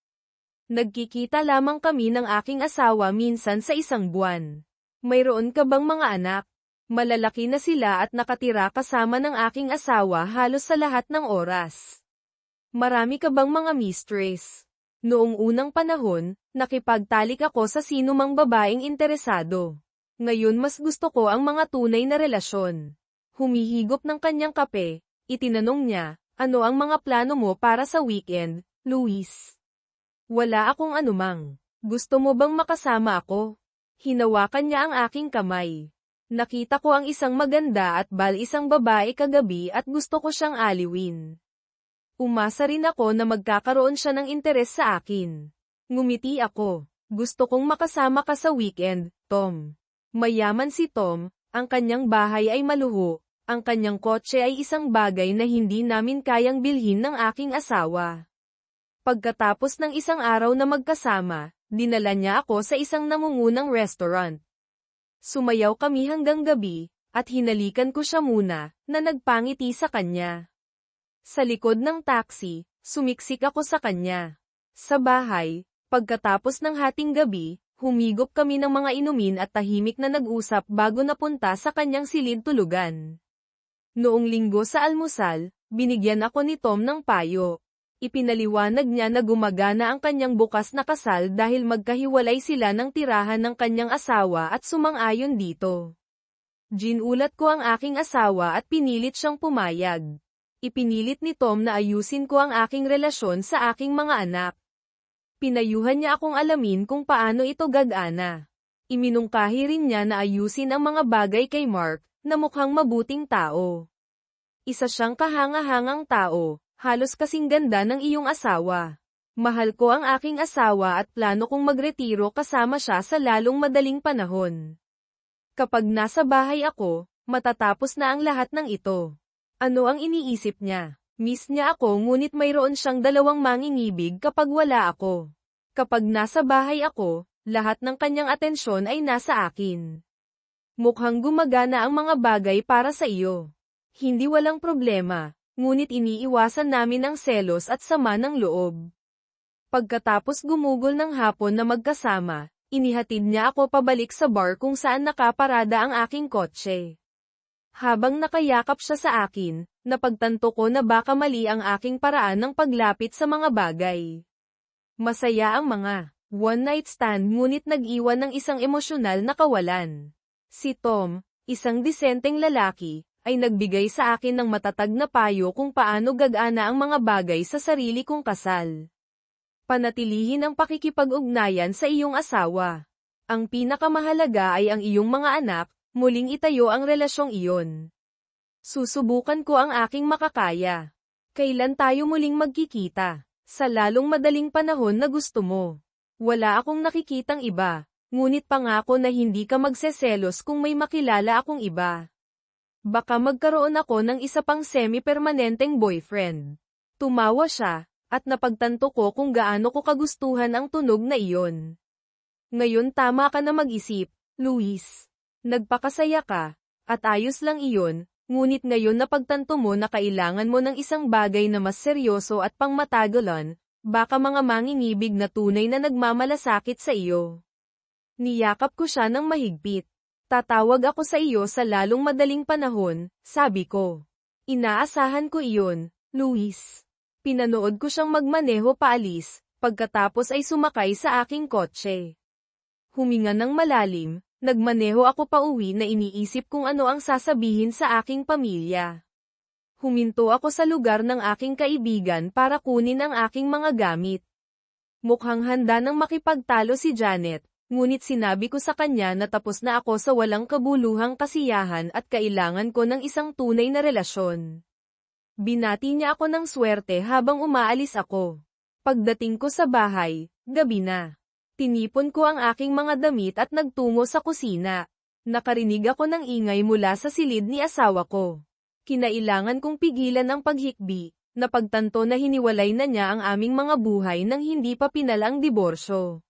Nagkikita lamang kami ng aking asawa minsan sa isang buwan. Mayroon ka bang mga anak? Malalaki na sila at nakatira kasama ng aking asawa halos sa lahat ng oras. Marami ka bang mga mistress? Noong unang panahon, nakipagtalik ako sa sino mang babaeng interesado. Ngayon mas gusto ko ang mga tunay na relasyon. Humihigop ng kanyang kape, itinanong niya, ano ang mga plano mo para sa weekend, Luis? Wala akong anumang. Gusto mo bang makasama ako? Hinawakan niya ang aking kamay. Nakita ko ang isang maganda at isang babae kagabi at gusto ko siyang aliwin. Umasa rin ako na magkakaroon siya ng interes sa akin. Ngumiti ako. Gusto kong makasama ka sa weekend, Tom. Mayaman si Tom, ang kanyang bahay ay maluho, ang kanyang kotse ay isang bagay na hindi namin kayang bilhin ng aking asawa. Pagkatapos ng isang araw na magkasama, dinala niya ako sa isang namungunang restaurant. Sumayaw kami hanggang gabi, at hinalikan ko siya muna, na nagpangiti sa kanya. Sa likod ng taxi, sumiksik ako sa kanya. Sa bahay, pagkatapos ng hating gabi, humigop kami ng mga inumin at tahimik na nag-usap bago napunta sa kanyang silid tulugan. Noong linggo sa almusal, binigyan ako ni Tom ng payo. Ipinaliwanag niya na gumagana ang kanyang bukas na kasal dahil magkahiwalay sila ng tirahan ng kanyang asawa at sumang-ayon dito. Ginulat ko ang aking asawa at pinilit siyang pumayag. Ipinilit ni Tom na ayusin ko ang aking relasyon sa aking mga anak. Pinayuhan niya akong alamin kung paano ito gagana. Iminungkahi rin niya na ayusin ang mga bagay kay Mark, na mukhang mabuting tao. Isa siyang kahanga-hangang tao. Halos kasing ganda ng iyong asawa. Mahal ko ang aking asawa at plano kong magretiro kasama siya sa lalong madaling panahon. Kapag nasa bahay ako, matatapos na ang lahat ng ito. Ano ang iniisip niya? Miss niya ako ngunit mayroon siyang dalawang mangingibig kapag wala ako. Kapag nasa bahay ako, lahat ng kanyang atensyon ay nasa akin. Mukhang gumagana ang mga bagay para sa iyo. Hindi walang problema. Ngunit iniiwasan namin ang selos at sama ng loob. Pagkatapos gumugol ng hapon na magkasama, inihatid niya ako pabalik sa bar kung saan nakaparada ang aking kotse. Habang nakayakap siya sa akin, napagtanto ko na baka mali ang aking paraan ng paglapit sa mga bagay. Masaya ang mga one-night stand ngunit nag-iwan ng isang emosyonal na kawalan. Si Tom, isang disenteng lalaki, ay nagbigay sa akin ng matatag na payo kung paano gagana ang mga bagay sa sarili kong kasal. Panatilihin ang pakikipag-ugnayan sa iyong asawa. Ang pinakamahalaga ay ang iyong mga anak, muling itayo ang relasyong iyon. Susubukan ko ang aking makakaya. Kailan tayo muling magkikita? Sa lalong madaling panahon na gusto mo. Wala akong nakikitang iba, ngunit pangako na hindi ka magseselos kung may makilala akong iba. Baka magkaroon ako ng isa pang semi-permanenteng boyfriend. Tumawa siya, at napagtanto ko kung gaano ko kagustuhan ang tunog na iyon. Ngayon tama ka na mag-isip, Luis. Nagpakasaya ka, at ayos lang iyon, ngunit ngayon napagtanto mo na kailangan mo ng isang bagay na mas seryoso at pangmatagalan, baka mga mangingibig na tunay na nagmamalasakit sa iyo. Niyakap ko siya ng mahigpit. Tatawag ako sa iyo sa lalong madaling panahon, sabi ko. Inaasahan ko iyon, Luis. Pinanood ko siyang magmaneho paalis, pagkatapos ay sumakay sa aking kotse. Huminga ng malalim, nagmaneho ako pauwi na iniisip kung ano ang sasabihin sa aking pamilya. Huminto ako sa lugar ng aking kaibigan para kunin ang aking mga gamit. Mukhang handa nang makipagtalo si Janet. Ngunit sinabi ko sa kanya na tapos na ako sa walang kabuluhang kasiyahan at kailangan ko ng isang tunay na relasyon. Binati niya ako ng swerte habang umaalis ako. Pagdating ko sa bahay, gabi na. Tinipon ko ang aking mga damit at nagtungo sa kusina. Nakarinig ako ng ingay mula sa silid ni asawa ko. Kinailangan kong pigilan ang paghikbi, napagtanto na hiniwalay na niya ang aming mga buhay nang hindi pa pinalang diborsyo.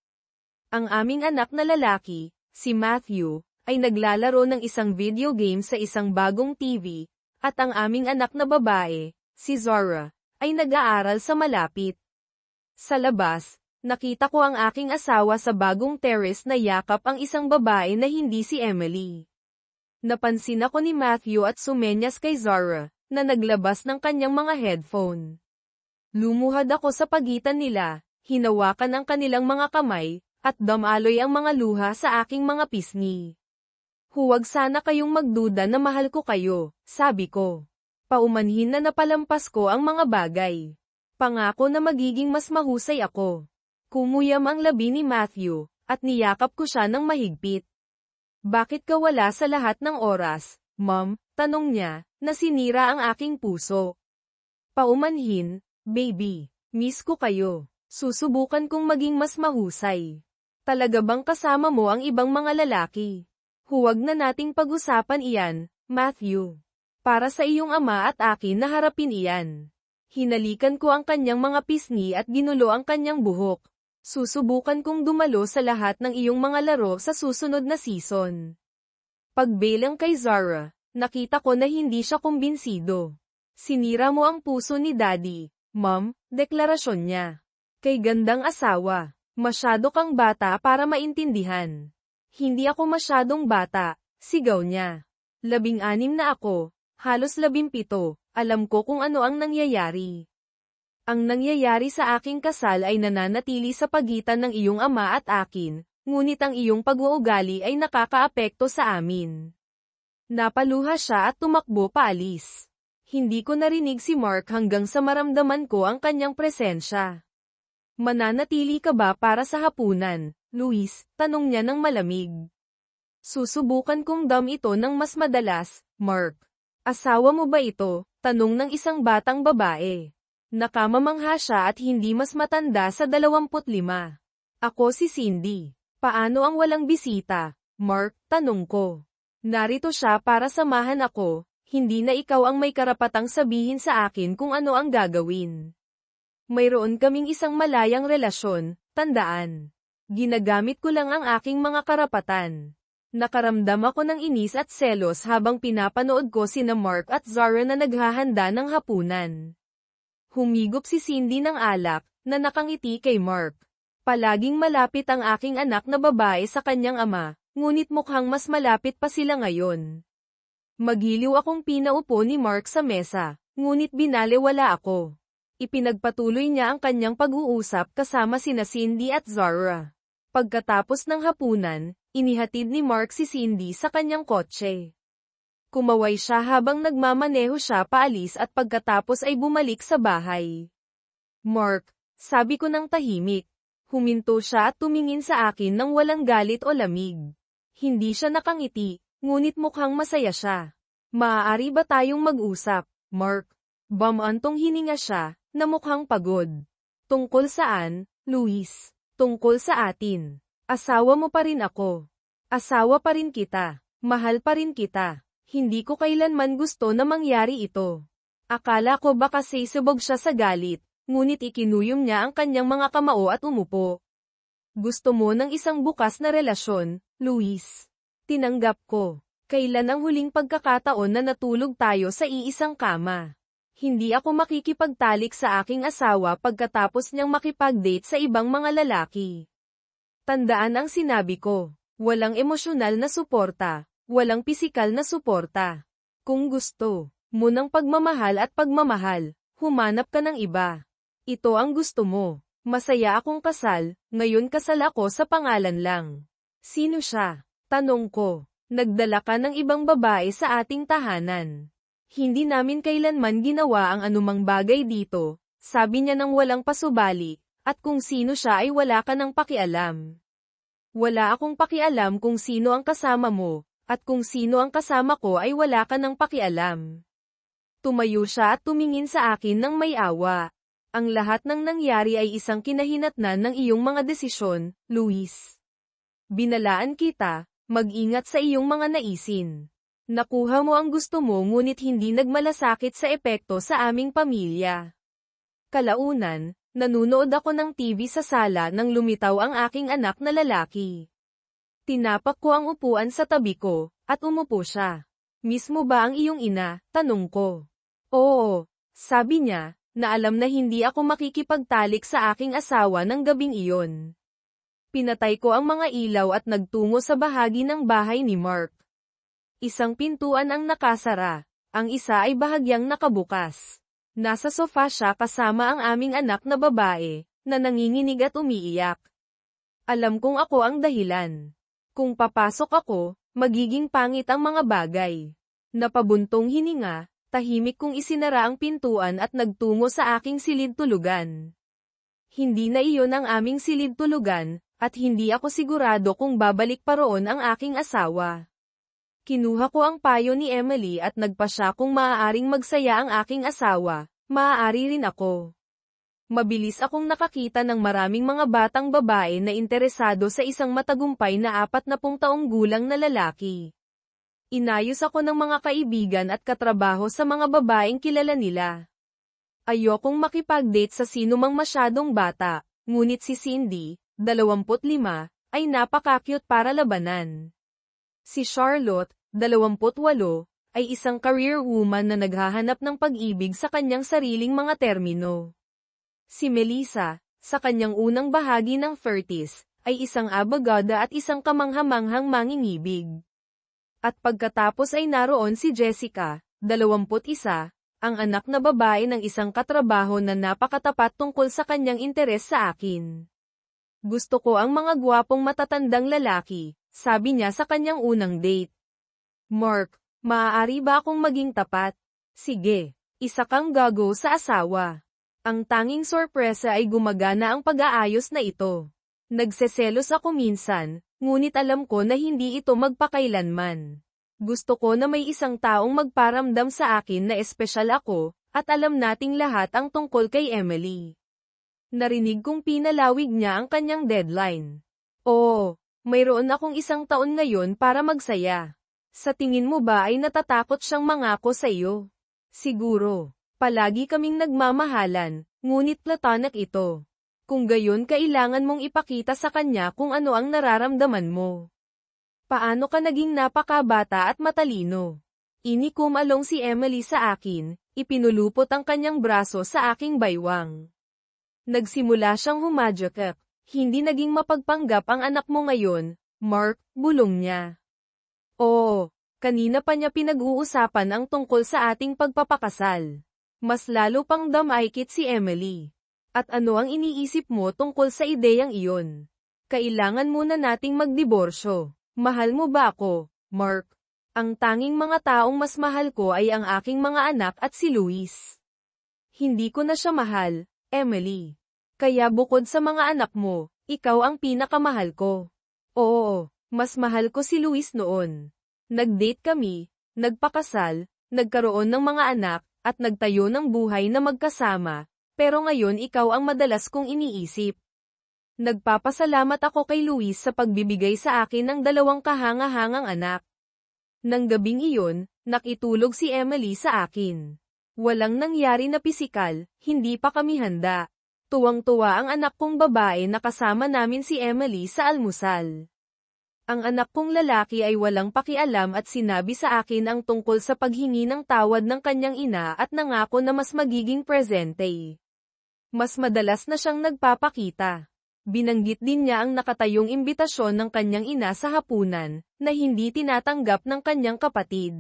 Ang aming anak na lalaki, si Matthew, ay naglalaro ng isang video game sa isang bagong TV, at ang aming anak na babae, si Zara, ay nag-aaral sa malapit. Sa labas, nakita ko ang aking asawa sa bagong terrace na yakap ang isang babae na hindi si Emily. Napansin ako ni Matthew at sumenyas kay Zara, na naglabas ng kanyang mga headphone. Lumuhad ako sa pagitan nila, hinawakan ang kanilang mga kamay, at damaloy ang mga luha sa aking mga pisngi. Huwag sana kayong magduda na mahal ko kayo, sabi ko. Paumanhin na napalampas ko ang mga bagay. Pangako na magiging mas mahusay ako. Kumuyam ang labi ni Matthew, at niyakap ko siya ng mahigpit. Bakit ka wala sa lahat ng oras, Mom? Tanong niya, na sinira ang aking puso. Paumanhin, baby, miss ko kayo. Susubukan kong maging mas mahusay. Talaga bang kasama mo ang ibang mga lalaki? Huwag na nating pag-usapan iyan, Matthew. Para sa iyong ama at akin na harapin iyan. Hinalikan ko ang kanyang mga pisngi at ginulo ang kanyang buhok. Susubukan kong dumalo sa lahat ng iyong mga laro sa susunod na season. Pagbilang kay Zara, nakita ko na hindi siya kumbinsido. Sinira mo ang puso ni Daddy, Mom, deklarasyon niya. Kay gandang asawa, masyado kang bata para maintindihan. Hindi ako masyadong bata, sigaw niya. 16 na ako, halos 17, alam ko kung ano ang nangyayari. Ang nangyayari sa aking kasal ay nananatili sa pagitan ng iyong ama at akin, ngunit ang iyong pag-uugali ay nakakaapekto sa amin. Napaluha siya at tumakbo paalis. Hindi ko narinig si Mark hanggang sa maramdaman ko ang kanyang presensya. Mananatili ka ba para sa hapunan, Luis? Tanong niya ng malamig. Susubukan kong dam ito ng mas madalas, Mark. Asawa mo ba ito? Tanong ng isang batang babae. Nakamamangha siya at hindi mas matanda sa 25. Ako si Cindy. Paano ang walang bisita, Mark? Tanong ko. Narito siya para samahan ako, hindi na ikaw ang may karapatang sabihin sa akin kung ano ang gagawin. Mayroon kaming isang malayang relasyon, tandaan. Ginagamit ko lang ang aking mga karapatan. Nakaramdam ako ng inis at selos habang pinapanood ko sina Mark at Zara na naghahanda ng hapunan. Humigop si Cindy ng alak, na nakangiti kay Mark. Palaging malapit ang aking anak na babae sa kanyang ama, ngunit mukhang mas malapit pa sila ngayon. Magiliw akong pinaupo ni Mark sa mesa, ngunit binalewala ako. Ipinagpatuloy niya ang kanyang pag-uusap kasama sina Cindy at Zara. Pagkatapos ng hapunan, inihatid ni Mark si Cindy sa kanyang kotse. Kumaway siya habang nagmamaneho siya paalis at pagkatapos ay bumalik sa bahay. Mark, sabi ko ng tahimik. Huminto siya at tumingin sa akin nang walang galit o lamig. Hindi siya nakangiti, ngunit mukhang masaya siya. Maaari ba tayong mag-usap, Mark? Bamantong hininga siya, na mukhang pagod. Tungkol saan, Luis? Tungkol sa atin. Asawa mo pa rin ako. Asawa pa rin kita. Mahal pa rin kita. Hindi ko kailanman gusto na mangyari ito. Akala ko baka sisubog siya sa galit, ngunit ikinuyom niya ang kanyang mga kamao at umupo. Gusto mo ng isang bukas na relasyon, Luis? Tinanggap ko. Kailan ang huling pagkakataon na natulog tayo sa iisang kama? Hindi ako makikipagtalik sa aking asawa pagkatapos niyang makipag-date sa ibang mga lalaki. Tandaan ang sinabi ko. Walang emosyonal na suporta. Walang pisikal na suporta. Kung gusto mo ng pagmamahal at pagmamahal, humanap ka ng iba. Ito ang gusto mo. Masaya akong kasal, ngayon kasal ako sa pangalan lang. Sino siya? Tanong ko. Nagdala ka ng ibang babae sa ating tahanan. Hindi namin kailanman ginawa ang anumang bagay dito, sabi niya nang walang pasubali, at kung sino siya ay wala ka ng pakialam. Wala akong pakialam kung sino ang kasama mo, at kung sino ang kasama ko ay wala ka ng pakialam. Tumayo siya at tumingin sa akin ng may awa. Ang lahat ng nangyari ay isang kinahinatnan ng iyong mga desisyon, Luis. Binalaan kita, mag-ingat sa iyong mga naisin. Nakuha mo ang gusto mo ngunit hindi nagmalasakit sa epekto sa aming pamilya. Kalaunan, nanunood ako ng TV sa sala nang lumitaw ang aking anak na lalaki. Tinapak ko ang upuan sa tabi ko, at umupo siya. Mismo ba ang iyong ina? Tanong ko. Oo, sabi niya, na alam na hindi ako makikipagtalik sa aking asawa ng gabing iyon. Pinatay ko ang mga ilaw at nagtungo sa bahagi ng bahay ni Mark. Isang pintuan ang nakasara, ang isa ay bahagyang nakabukas. Nasa sofa siya kasama ang aming anak na babae, na nanginginig at umiiyak. Alam kong ako ang dahilan. Kung papasok ako, magiging pangit ang mga bagay. Napabuntong hininga, tahimik kong isinara ang pintuan at nagtungo sa aking silid-tulugan. Hindi na iyon ang aming silid-tulugan, at hindi ako sigurado kung babalik pa roon ang aking asawa. Kinuha ko ang payo ni Emily at nagpasya kung maaaring magsaya ang aking asawa, maaari rin ako. Mabilis akong nakakita ng maraming mga batang babae na interesado sa isang matagumpay na 40 taong gulang na lalaki. Inayos ako ng mga kaibigan at katrabaho sa mga babaeng kilala nila. Ayokong makipag-date sa sinumang masyadong bata, ngunit si Cindy, 25, ay napaka-cute para labanan. Si Charlotte, 28, ay isang career woman na naghahanap ng pag-ibig sa kanyang sariling mga termino. Si Melissa, sa kanyang unang bahagi ng 30s, ay isang abogada at isang kamangha-manghang mangingibig. At pagkatapos ay naroon si Jessica, 21, ang anak na babae ng isang katrabaho na napakatapat tungkol sa kanyang interes sa akin. Gusto ko ang mga gwapong matatandang lalaki, sabi niya sa kanyang unang date. Mark, maaari ba akong maging tapat? Sige, isa kang gago sa asawa. Ang tanging sorpresa ay gumagana ang pag-aayos na ito. Nagseselos ako minsan, ngunit alam ko na hindi ito magpakailanman. Gusto ko na may isang taong magparamdam sa akin na espesyal ako, at alam nating lahat ang tungkol kay Emily. Narinig kong pinalawig niya ang kanyang deadline. Oo, mayroon akong 1 taon ngayon para magsaya. Sa tingin mo ba ay natatakot siyang mangako sa iyo? Siguro. Palagi kaming nagmamahalan, ngunit platonic ito. Kung gayon kailangan mong ipakita sa kanya kung ano ang nararamdaman mo. Paano ka naging napakabata at matalino? Inikumalong si Emily sa akin, ipinulupot ang kanyang braso sa aking baywang. Nagsimula siyang humadyakap. Hindi naging mapagpanggap ang anak mo ngayon, Mark, bulong niya. Oo, kanina pa niya pinag-uusapan ang tungkol sa ating pagpapakasal. Mas lalo pang damaykit si Emily. At ano ang iniisip mo tungkol sa ideyang iyon? Kailangan muna nating magdiborsyo. Mahal mo ba ako, Mark? Ang tanging mga taong mas mahal ko ay ang aking mga anak at si Luis. Hindi ko na siya mahal, Emily. Kaya bukod sa mga anak mo, ikaw ang pinakamahal ko. Oo, mas mahal ko si Luis noon. Nag-date kami, nagpakasal, nagkaroon ng mga anak, at nagtayo ng buhay na magkasama, pero ngayon ikaw ang madalas kong iniisip. Nagpapasalamat ako kay Luis sa pagbibigay sa akin ng 2 kahanga-hangang anak. Nang gabing iyon, nakitulog si Emily sa akin. Walang nangyari na pisikal, hindi pa kami handa. Tuwang-tuwa ang anak kong babae na kasama namin si Emily sa almusal. Ang anak kong lalaki ay walang pakialam at sinabi sa akin ang tungkol sa paghingi ng tawad ng kanyang ina at nangako na mas magiging presente. Mas madalas na siyang nagpapakita. Binanggit din niya ang nakatayong imbitasyon ng kanyang ina sa hapunan, na hindi tinatanggap ng kanyang kapatid.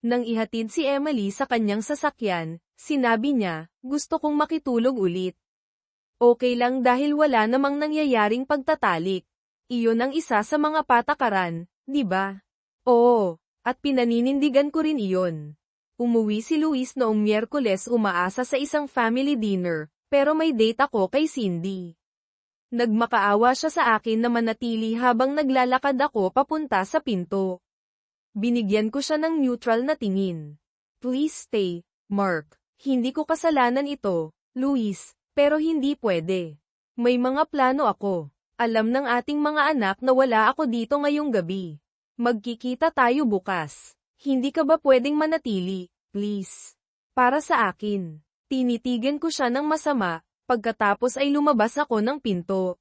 Nang ihatid si Emily sa kanyang sasakyan, sinabi niya, gusto kong makitulog ulit. Okay lang dahil wala namang nangyayaring pagtatalik. Iyon ang isa sa mga patakaran, di ba? Oo, at pinaninindigan ko rin iyon. Umuwi si Luis noong Miyerkules umaasa sa isang family dinner, pero may date ako kay Cindy. Nagmakaawa siya sa akin na manatili habang naglalakad ako papunta sa pinto. Binigyan ko siya ng neutral na tingin. Please stay, Mark. Hindi ko kasalanan ito, Luis, pero hindi pwede. May mga plano ako. Alam ng ating mga anak na wala ako dito ngayong gabi. Magkikita tayo bukas. Hindi ka ba pwedeng manatili, please? Para sa akin. Tinitigan ko siya ng masama, pagkatapos ay lumabas ako ng pinto.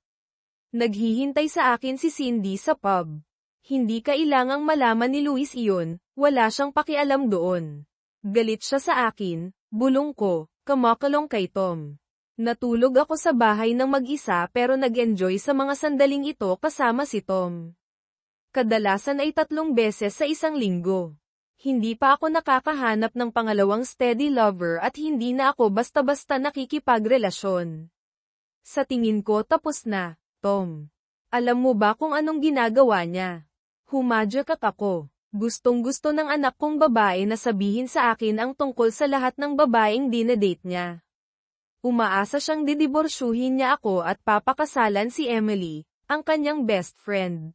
Naghihintay sa akin si Cindy sa pub. Hindi kailangang malaman ni Luis iyon, wala siyang pakialam doon. Galit siya sa akin, bulong ko, kamakalong kay Tom. Natulog ako sa bahay ng mag-isa pero nag-enjoy sa mga sandaling ito kasama si Tom. Kadalasan ay 3 beses sa isang linggo. Hindi pa ako nakakahanap ng pangalawang steady lover at hindi na ako basta-basta nakikipagrelasyon. Sa tingin ko tapos na, Tom. Alam mo ba kung anong ginagawa niya? Humadyak ako. Gustong-gusto ng anak kong babae na sabihin sa akin ang tungkol sa lahat ng babaeng dinedate niya. Umaasa siyang didiborsyuhin niya ako at papakasalan si Emily, ang kanyang best friend.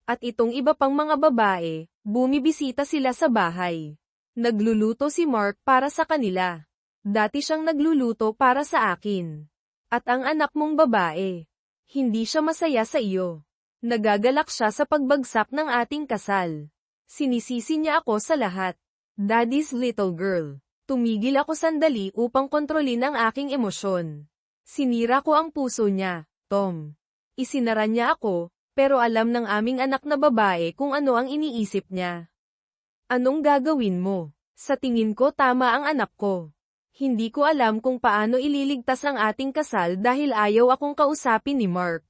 At itong iba pang mga babae, bumibisita sila sa bahay. Nagluluto si Mark para sa kanila. Dati siyang nagluluto para sa akin. At ang anak mong babae, hindi siya masaya sa iyo. Nagagalak siya sa pagbagsak ng ating kasal. Sinisisi niya ako sa lahat. Daddy's little girl. Tumigil ako sandali upang kontrolin ang aking emosyon. Sinira ko ang puso niya, Tom. Isinara niya ako, pero alam ng aming anak na babae kung ano ang iniisip niya. Anong gagawin mo? Sa tingin ko tama ang anak ko. Hindi ko alam kung paano ililigtas ang ating kasal dahil ayaw akong kausapin ni Mark.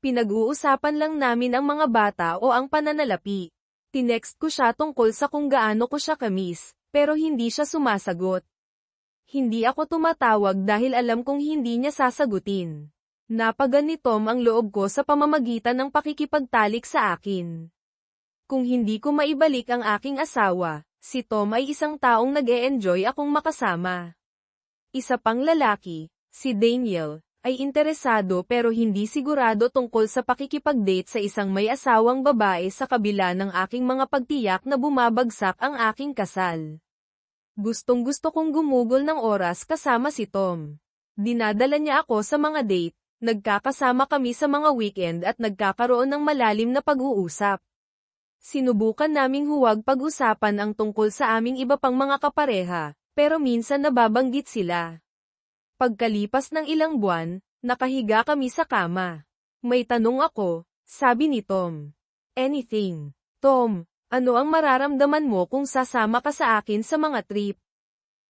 Pinag-uusapan lang namin ang mga bata o ang pananalapi. Tinext ko siya tungkol sa kung gaano ko siya kamiss, pero hindi siya sumasagot. Hindi ako tumatawag dahil alam kong hindi niya sasagutin. Napagan ni Tom ang loob ko sa pamamagitan ng pakikipagtalik sa akin. Kung hindi ko maibalik ang aking asawa, si Tom ay isang taong nag-e-enjoy akong makasama. Isa pang lalaki, si Daniel, ay interesado pero hindi sigurado tungkol sa pakikipag-date sa isang may asawang babae sa kabila ng aking mga pagtiyak na bumabagsak ang aking kasal. Gustong-gusto kong gumugol ng oras kasama si Tom. Dinadala niya ako sa mga date, nagkakasama kami sa mga weekend at nagkakaroon ng malalim na pag-uusap. Sinubukan naming huwag pag-usapan ang tungkol sa aming iba pang mga kapareha, pero minsan nababanggit sila. Pagkalipas ng ilang buwan, nakahiga kami sa kama. May tanong ako, sabi ni Tom. Anything. Tom, ano ang mararamdaman mo kung sasama ka sa akin sa mga trip?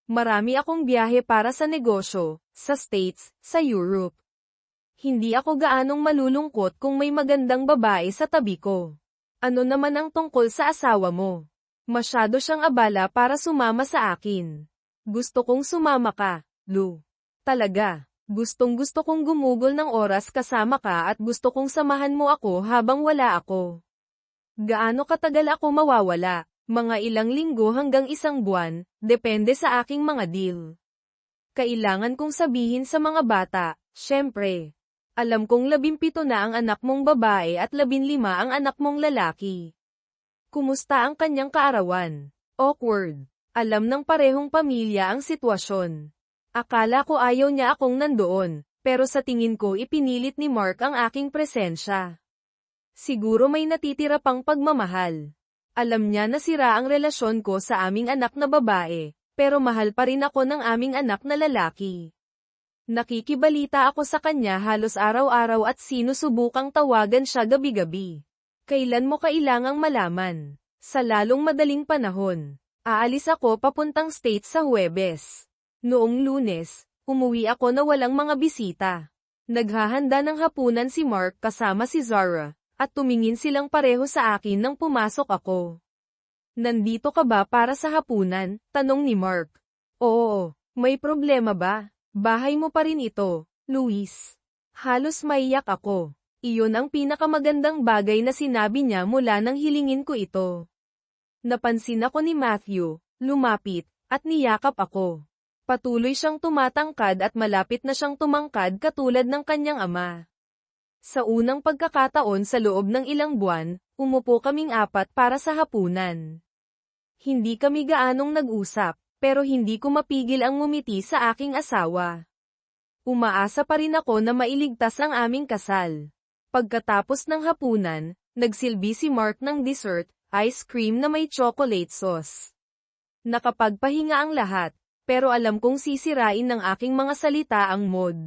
Marami akong biyahe para sa negosyo, sa States, sa Europe. Hindi ako gaanong malulungkot kung may magandang babae sa tabi ko. Ano naman ang tungkol sa asawa mo? Masyado siyang abala para sumama sa akin. Gusto kong sumama ka, Lou. Talaga, gustong-gusto kong gumugol ng oras kasama ka at gusto kong samahan mo ako habang wala ako. Gaano katagal ako mawawala? Mga ilang linggo hanggang isang buwan, depende sa aking mga deal. Kailangan kong sabihin sa mga bata, syempre. Alam kong 17 na ang anak mong babae at 15 ang anak mong lalaki. Kumusta ang kanyang kaarawan? Awkward. Alam ng parehong pamilya ang sitwasyon. Akala ko ayaw niya akong nandoon, pero sa tingin ko ipinilit ni Mark ang aking presensya. Siguro may natitira pang pagmamahal. Alam niya na sira ang relasyon ko sa aming anak na babae, pero mahal pa rin ako ng aming anak na lalaki. Nakikibalita ako sa kanya halos araw-araw at sinusubukang tawagan siya gabi-gabi. Kailan mo kailangang malaman? Sa lalong madaling panahon. Aalis ako papuntang States sa Huwebes. Noong Lunes, umuwi ako na walang mga bisita. Naghahanda ng hapunan si Mark kasama si Zara, at tumingin silang pareho sa akin nang pumasok ako. Nandito ka ba para sa hapunan? Tanong ni Mark. Oo, may problema ba? Bahay mo pa rin ito, Luis. Halos maiyak ako. Iyon ang pinakamagandang bagay na sinabi niya mula nang hilingin ko ito. Napansin ako ni Matthew, lumapit, at niyakap ako. Patuloy siyang tumatangkad at malapit na siyang tumangkad katulad ng kanyang ama. Sa unang pagkakataon sa loob ng ilang buwan, umupo kaming 4 para sa hapunan. Hindi kami gaanong nag-usap, pero hindi ko mapigil ang ngumiti sa aking asawa. Umaasa pa rin ako na mailigtas ang aming kasal. Pagkatapos ng hapunan, nagsilbi si Mark ng dessert, ice cream na may chocolate sauce. Nakapagpahinga ang lahat. Pero alam kong sisirain ng aking mga salita ang mood.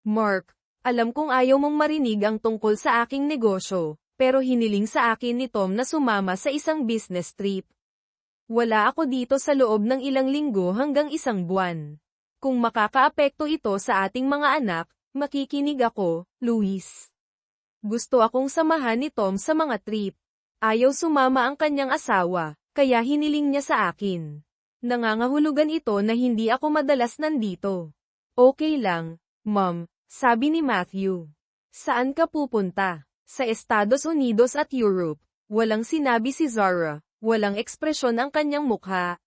Mark, Alam kong ayaw mong marinig ang tungkol sa aking negosyo, pero hiniling sa akin ni Tom na sumama sa isang business trip. Wala ako dito sa loob ng ilang linggo hanggang isang buwan. Kung makakaapekto ito sa ating mga anak, makikinig ako, Luis. Gusto akong samahan ni Tom sa mga trip. Ayaw sumama ang kanyang asawa, kaya hiniling niya sa akin. Nangangahulugan ito na hindi ako madalas nandito. Okay lang, Mom, sabi ni Matthew. Saan ka pupunta? Sa Estados Unidos at Europe. Walang sinabi si Zara, walang ekspresyon ang kanyang mukha.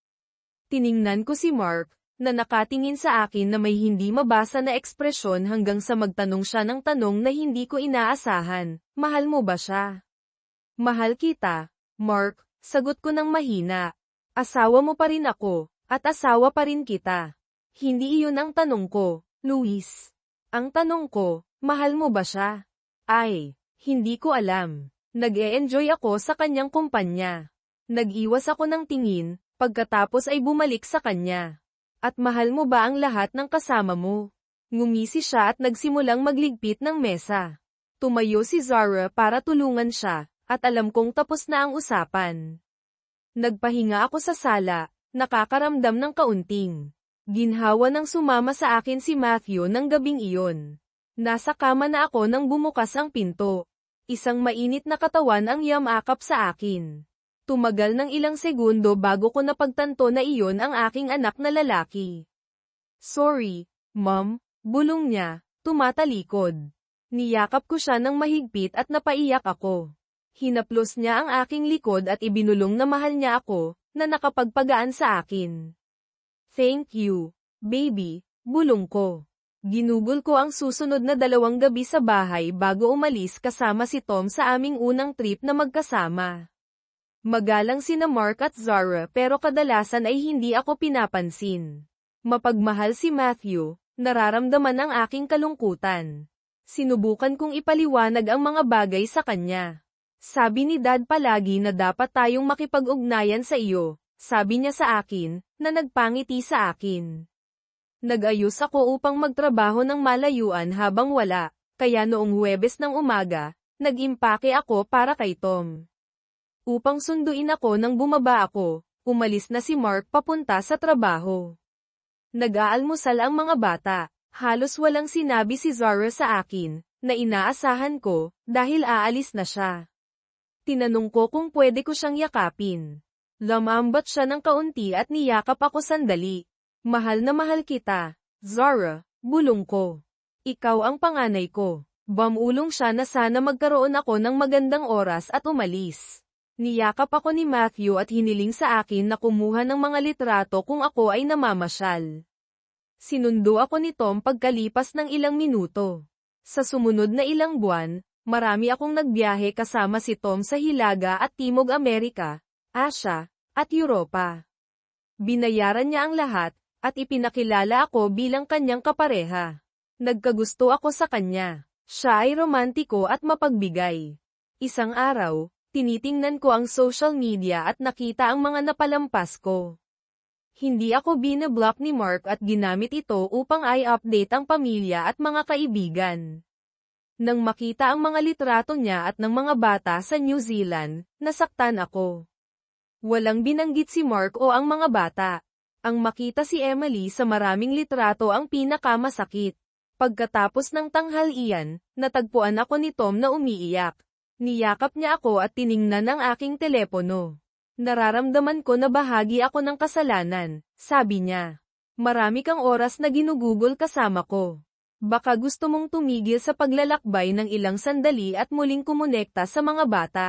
Tiningnan ko si Mark, na nakatingin sa akin na may hindi mabasa na ekspresyon hanggang sa magtanong siya ng tanong na hindi ko inaasahan, mahal mo ba siya? Mahal kita, Mark, sagot ko ng mahina. Asawa mo pa rin ako, at asawa pa rin kita. Hindi iyon ang tanong ko, Luis. Ang tanong ko, mahal mo ba siya? Ay, hindi ko alam. Nag-e-enjoy ako sa kanyang kumpanya. Nag-iwas ako ng tingin, pagkatapos ay bumalik sa kanya. At mahal mo ba ang lahat ng kasama mo? Ngumisi siya at nagsimulang magligpit ng mesa. Tumayo si Zara para tulungan siya, at alam kong tapos na ang usapan. Nagpahinga ako sa sala, nakakaramdam ng kaunting ginhawa nang sumama sa akin si Matthew ng gabing iyon. Nasa kama na ako nang bumukas ang pinto. Isang mainit na katawan ang yamakap sa akin. Tumagal ng ilang segundo bago ko napagtanto na iyon ang aking anak na lalaki. Sorry, Mom, bulong niya, tumatalikod. Niyakap ko siya ng mahigpit at napaiyak ako. Hinaplos niya ang aking likod at ibinulong na mahal niya ako, na nakapagpagaan sa akin. Thank you, baby, bulong ko. Ginugol ko ang susunod na 2 gabi sa bahay bago umalis kasama si Tom sa aming unang trip na magkasama. Magalang sina Mark at Zara pero kadalasan ay hindi ako pinapansin. Mapagmahal si Matthew, nararamdaman ang aking kalungkutan. Sinubukan kong ipaliwanag ang mga bagay sa kanya. Sabi ni Dad palagi na dapat tayong makipag-ugnayan sa iyo, sabi niya sa akin, na nagpangiti sa akin. Nag-ayos ako upang magtrabaho ng malayuan habang wala, kaya noong Huwebes ng umaga, nag-impake ako para kay Tom. Upang sunduin ako nang bumaba ako, umalis na si Mark papunta sa trabaho. Nag-aalmusal ang mga bata, halos walang sinabi si Zara sa akin, na inaasahan ko, dahil aalis na siya. Tinanong ko kung pwede ko siyang yakapin. Lamambat siya ng kaunti at niyakap ako sandali. Mahal na mahal kita, Zara, bulong ko. Ikaw ang panganay ko. Bamulong siya na sana magkaroon ako ng magandang oras at umalis. Niyakap ako ni Matthew at hiniling sa akin na kumuha ng mga litrato kung ako ay namamasyal. Sinundo ako ni Tom pagkalipas ng ilang minuto. Sa sumunod na ilang buwan, marami akong nagbiyahe kasama si Tom sa Hilaga at Timog Amerika, Asya, at Europa. Binayaran niya ang lahat, at ipinakilala ako bilang kanyang kapareha. Nagkagusto ako sa kanya. Siya ay romantiko at mapagbigay. Isang araw, tinitingnan ko ang social media at nakita ang mga napalampas ko. Hindi ako binablock ni Mark at ginamit ito upang i-update ang pamilya at mga kaibigan. Nang makita ang mga litrato niya at ng mga bata sa New Zealand, nasaktan ako. Walang binanggit si Mark o ang mga bata. Ang makita si Emily sa maraming litrato ang pinakamasakit. Pagkatapos ng tanghalian, natagpuan ako ni Tom na umiiyak. Niyakap niya ako at tiningnan ang aking telepono. Nararamdaman ko na bahagi ako ng kasalanan, sabi niya. Marami kang oras na ginugugol kasama ko. Baka gusto mong tumigil sa paglalakbay ng ilang sandali at muling kumonekta sa mga bata.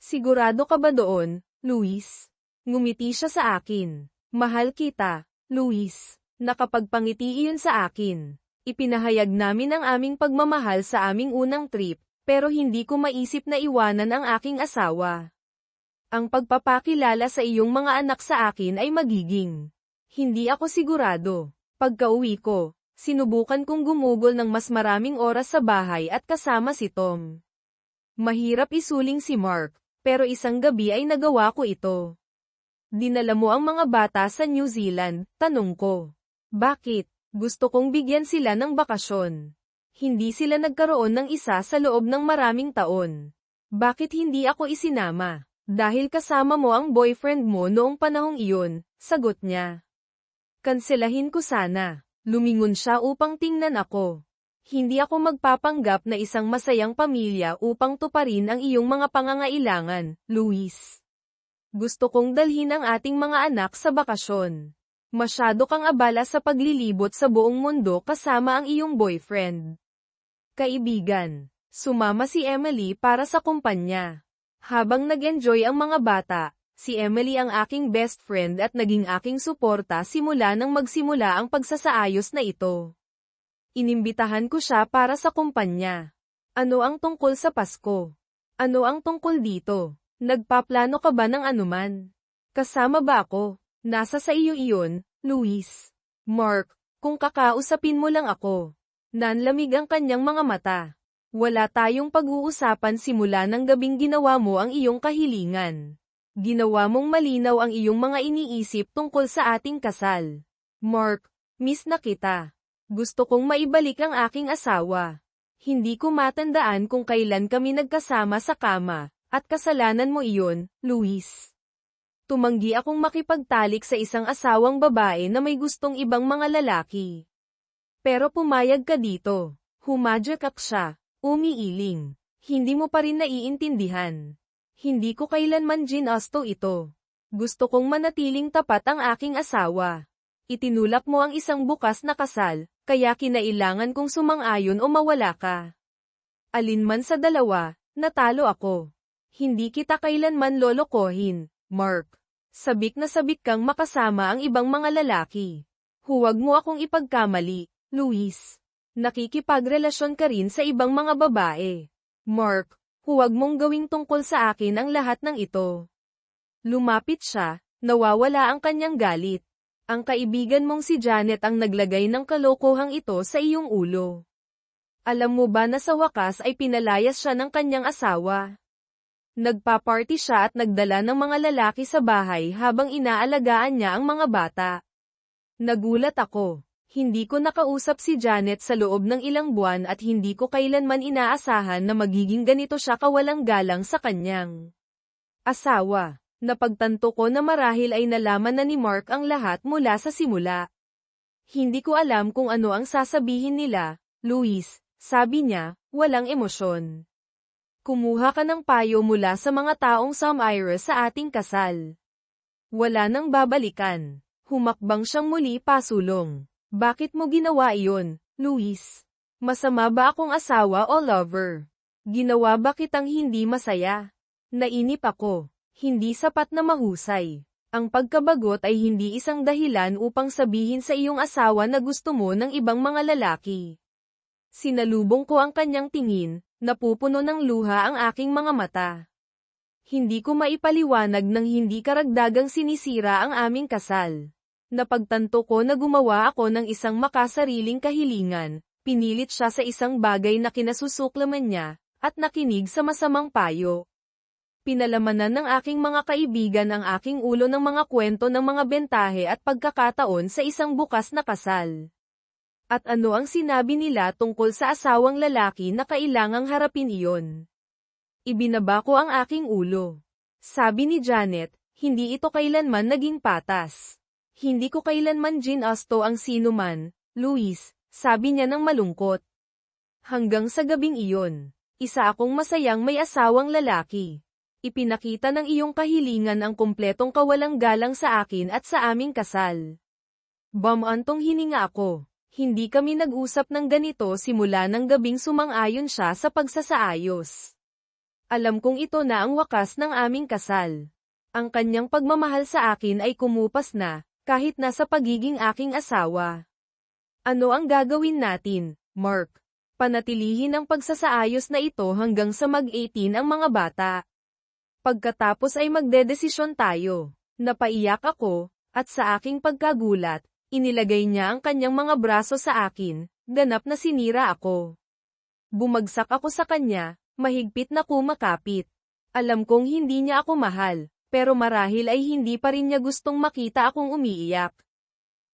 Sigurado ka ba doon, Luis? Ngumiti siya sa akin. Mahal kita, Luis. Nakapagpangiti iyon sa akin. Ipinahayag namin ang aming pagmamahal sa aming unang trip, pero hindi ko maisip na iwanan ang aking asawa. Ang pagpapakilala sa iyong mga anak sa akin ay magiging. Hindi ako sigurado. Pagka-uwi ko, sinubukan kong gumugol ng mas maraming oras sa bahay at kasama si Tom. Mahirap isuling si Mark, pero isang gabi ay nagawa ko ito. Dinala mo ang mga bata sa New Zealand, tanong ko. Bakit? Gusto kong bigyan sila ng bakasyon. Hindi sila nagkaroon ng isa sa loob ng maraming taon. Bakit hindi ako isinama? Dahil kasama mo ang boyfriend mo noong panahong iyon, sagot niya. Kanselahin ko sana. Lumingon siya upang tingnan ako. Hindi ako magpapanggap na isang masayang pamilya upang tuparin ang iyong mga pangangailangan, Luis. Gusto kong dalhin ang ating mga anak sa bakasyon. Masyado kang abala sa paglilibot sa buong mundo kasama ang iyong boyfriend. Kaibigan, sumama si Emily para sa kumpanya. Habang nag-enjoy ang mga bata, si Emily ang aking best friend at naging aking suporta simula nang magsimula ang pagsasaayos na ito. Inimbitahan ko siya para sa kumpanya. Ano ang tungkol sa Pasko? Ano ang tungkol dito? Nagpaplano ka ba ng anuman? Kasama ba ako? Nasa sa iyo iyon, Luis. Mark, kung kakausapin mo lang ako. Nanlamig ang kanyang mga mata. Wala tayong pag-uusapan simula ng gabing ginawa mo ang iyong kahilingan. Ginawa mong malinaw ang iyong mga iniisip tungkol sa ating kasal. Mark, miss na kita. Gusto kong maibalik ang aking asawa. Hindi ko matandaan kung kailan kami nagkasama sa kama, at kasalanan mo iyon, Luis. Tumanggi akong makipagtalik sa isang asawang babae na may gustong ibang mga lalaki. Pero pumayag ka dito. Humadyak siya, umiiling. Hindi mo pa rin naiintindihan. Hindi ko kailanman ginasto ito. Gusto kong manatiling tapat ang aking asawa. Itinulak mo ang isang bukas na kasal, kaya kinailangan kong sumang-ayon o mawala ka. Alinman sa dalawa, natalo ako. Hindi kita kailanman lolokohin, Mark. Sabik na sabik kang makasama ang ibang mga lalaki. Huwag mo akong ipagkamali, Luis. Nakikipagrelasyon ka rin sa ibang mga babae. Mark, huwag mong gawing tungkol sa akin ang lahat ng ito. Lumapit siya, nawawala ang kanyang galit. Ang kaibigan mong si Janet ang naglagay ng kalokohang ito sa iyong ulo. Alam mo ba na sa wakas ay pinalayas siya ng kanyang asawa? Nagpa-party siya at nagdala ng mga lalaki sa bahay habang inaalagaan niya ang mga bata. Nagulat ako. Hindi ko nakausap si Janet sa loob ng ilang buwan at hindi ko kailanman inaasahan na magiging ganito siya kawalang galang sa kanyang asawa. Napagtanto ko na marahil ay nalaman na ni Mark ang lahat mula sa simula. Hindi ko alam kung ano ang sasabihin nila, Luis, sabi niya, walang emosyon. Kumuha ka ng payo mula sa mga taong sumire sa ating kasal. Wala nang babalikan. Humakbang siyang muli pasulong. Bakit mo ginawa iyon, Luis? Masama ba akong asawa o lover? Ginawa ba kitang hindi masaya? Nainip ako. Hindi sapat na mahusay. Ang pagkabagot ay hindi isang dahilan upang sabihin sa iyong asawa na gusto mo ng ibang mga lalaki. Sinalubong ko ang kanyang tingin, napupuno ng luha ang aking mga mata. Hindi ko maipaliwanag nang hindi karagdagang sinisira ang aming kasal. Napagtanto ko na gumawa ako ng isang makasariling kahilingan, pinilit siya sa isang bagay na kinasusuklaman niya, at nakinig sa masamang payo. Pinalamanan ng aking mga kaibigan ang aking ulo ng mga kwento ng mga bentahe at pagkakataon sa isang bukas na kasal. At ano ang sinabi nila tungkol sa asawang lalaki na kailangang harapin iyon? Ibinaba ko ang aking ulo. Sabi ni Janet, hindi ito kailanman naging patas. Hindi ko kailanman ginasto ang sinuman, Luis, sabi niya ng malungkot. Hanggang sa gabing iyon, isa akong masayang may asawang lalaki. Ipinakita ng iyong kahilingan ang kumpletong kawalang galang sa akin at sa aming kasal. Bumantong hininga ako. Hindi kami nag-usap ng ganito simula ng gabing sumang-ayon siya sa pagsasaayos. Alam kong ito na ang wakas ng aming kasal. Ang kanyang pagmamahal sa akin ay kumupas na, kahit nasa pagiging aking asawa. Ano ang gagawin natin, Mark? Panatilihin ang pagsasaayos na ito hanggang sa mag-18 ang mga bata. Pagkatapos ay magdedesisyon tayo. Napaiyak ako, at sa aking pagkagulat, inilagay niya ang kanyang mga braso sa akin, ganap na sinira ako. Bumagsak ako sa kanya, mahigpit na kumakapit. Alam kong hindi niya ako mahal. Pero marahil ay hindi pa rin niya gustong makita akong umiiyak.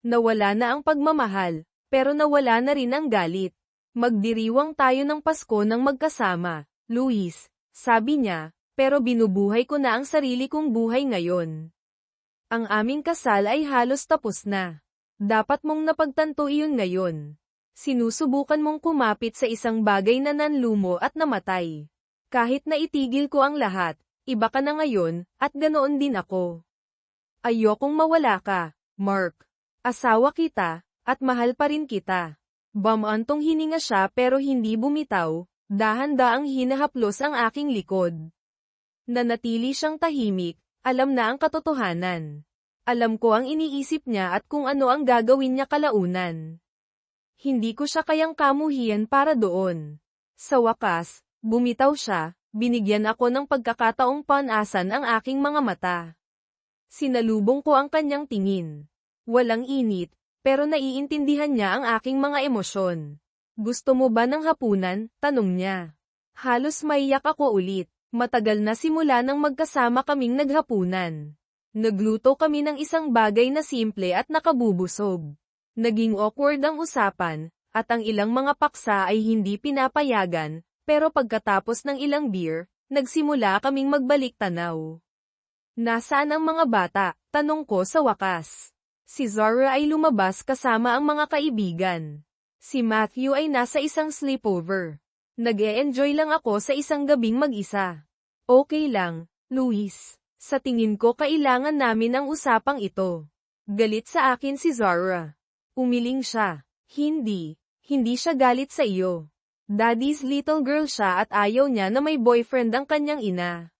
Nawala na ang pagmamahal, pero nawala na rin ang galit. Magdiriwang tayo ng Pasko ng magkasama, Luis, sabi niya, pero binubuhay ko na ang sarili kong buhay ngayon. Ang aming kasal ay halos tapos na. Dapat mong napagtanto iyon ngayon. Sinusubukan mong kumapit sa isang bagay na nanlumo at namatay. Kahit na itigil ko ang lahat, iba ka na ngayon, at ganoon din ako. Ayokong mawala ka, Mark. Asawa kita, at mahal pa rin kita. Bamantong hininga siya pero hindi bumitaw, dahan-daang hinahaplos ang aking likod. Nanatili siyang tahimik, alam na ang katotohanan. Alam ko ang iniisip niya at kung ano ang gagawin niya kalaunan. Hindi ko siya kayang kamuhian para doon. Sa wakas, bumitaw siya, binigyan ako ng pagkakataong panasan ang aking mga mata. Sinalubong ko ang kanyang tingin. Walang init, pero naiintindihan niya ang aking mga emosyon. Gusto mo ba ng hapunan? Tanong niya. Halos maiyak ako ulit. Matagal na simula nang magkasama kaming naghapunan. Nagluto kami ng isang bagay na simple at nakabubusog. Naging awkward ang usapan, at ang ilang mga paksa ay hindi pinapayagan, pero pagkatapos ng ilang beer, nagsimula kaming magbalik tanaw. Nasaan ang mga bata? Tanong ko sa wakas. Si Zara ay lumabas kasama ang mga kaibigan. Si Matthew ay nasa isang sleepover. Nag-e-enjoy lang ako sa isang gabing mag-isa. Okay lang, Luis. Sa tingin ko kailangan namin ang usapang ito. Galit sa akin si Zara. Umiling siya. Hindi siya galit sa iyo. Daddy's little girl siya at ayaw niya na may boyfriend ang kanyang ina.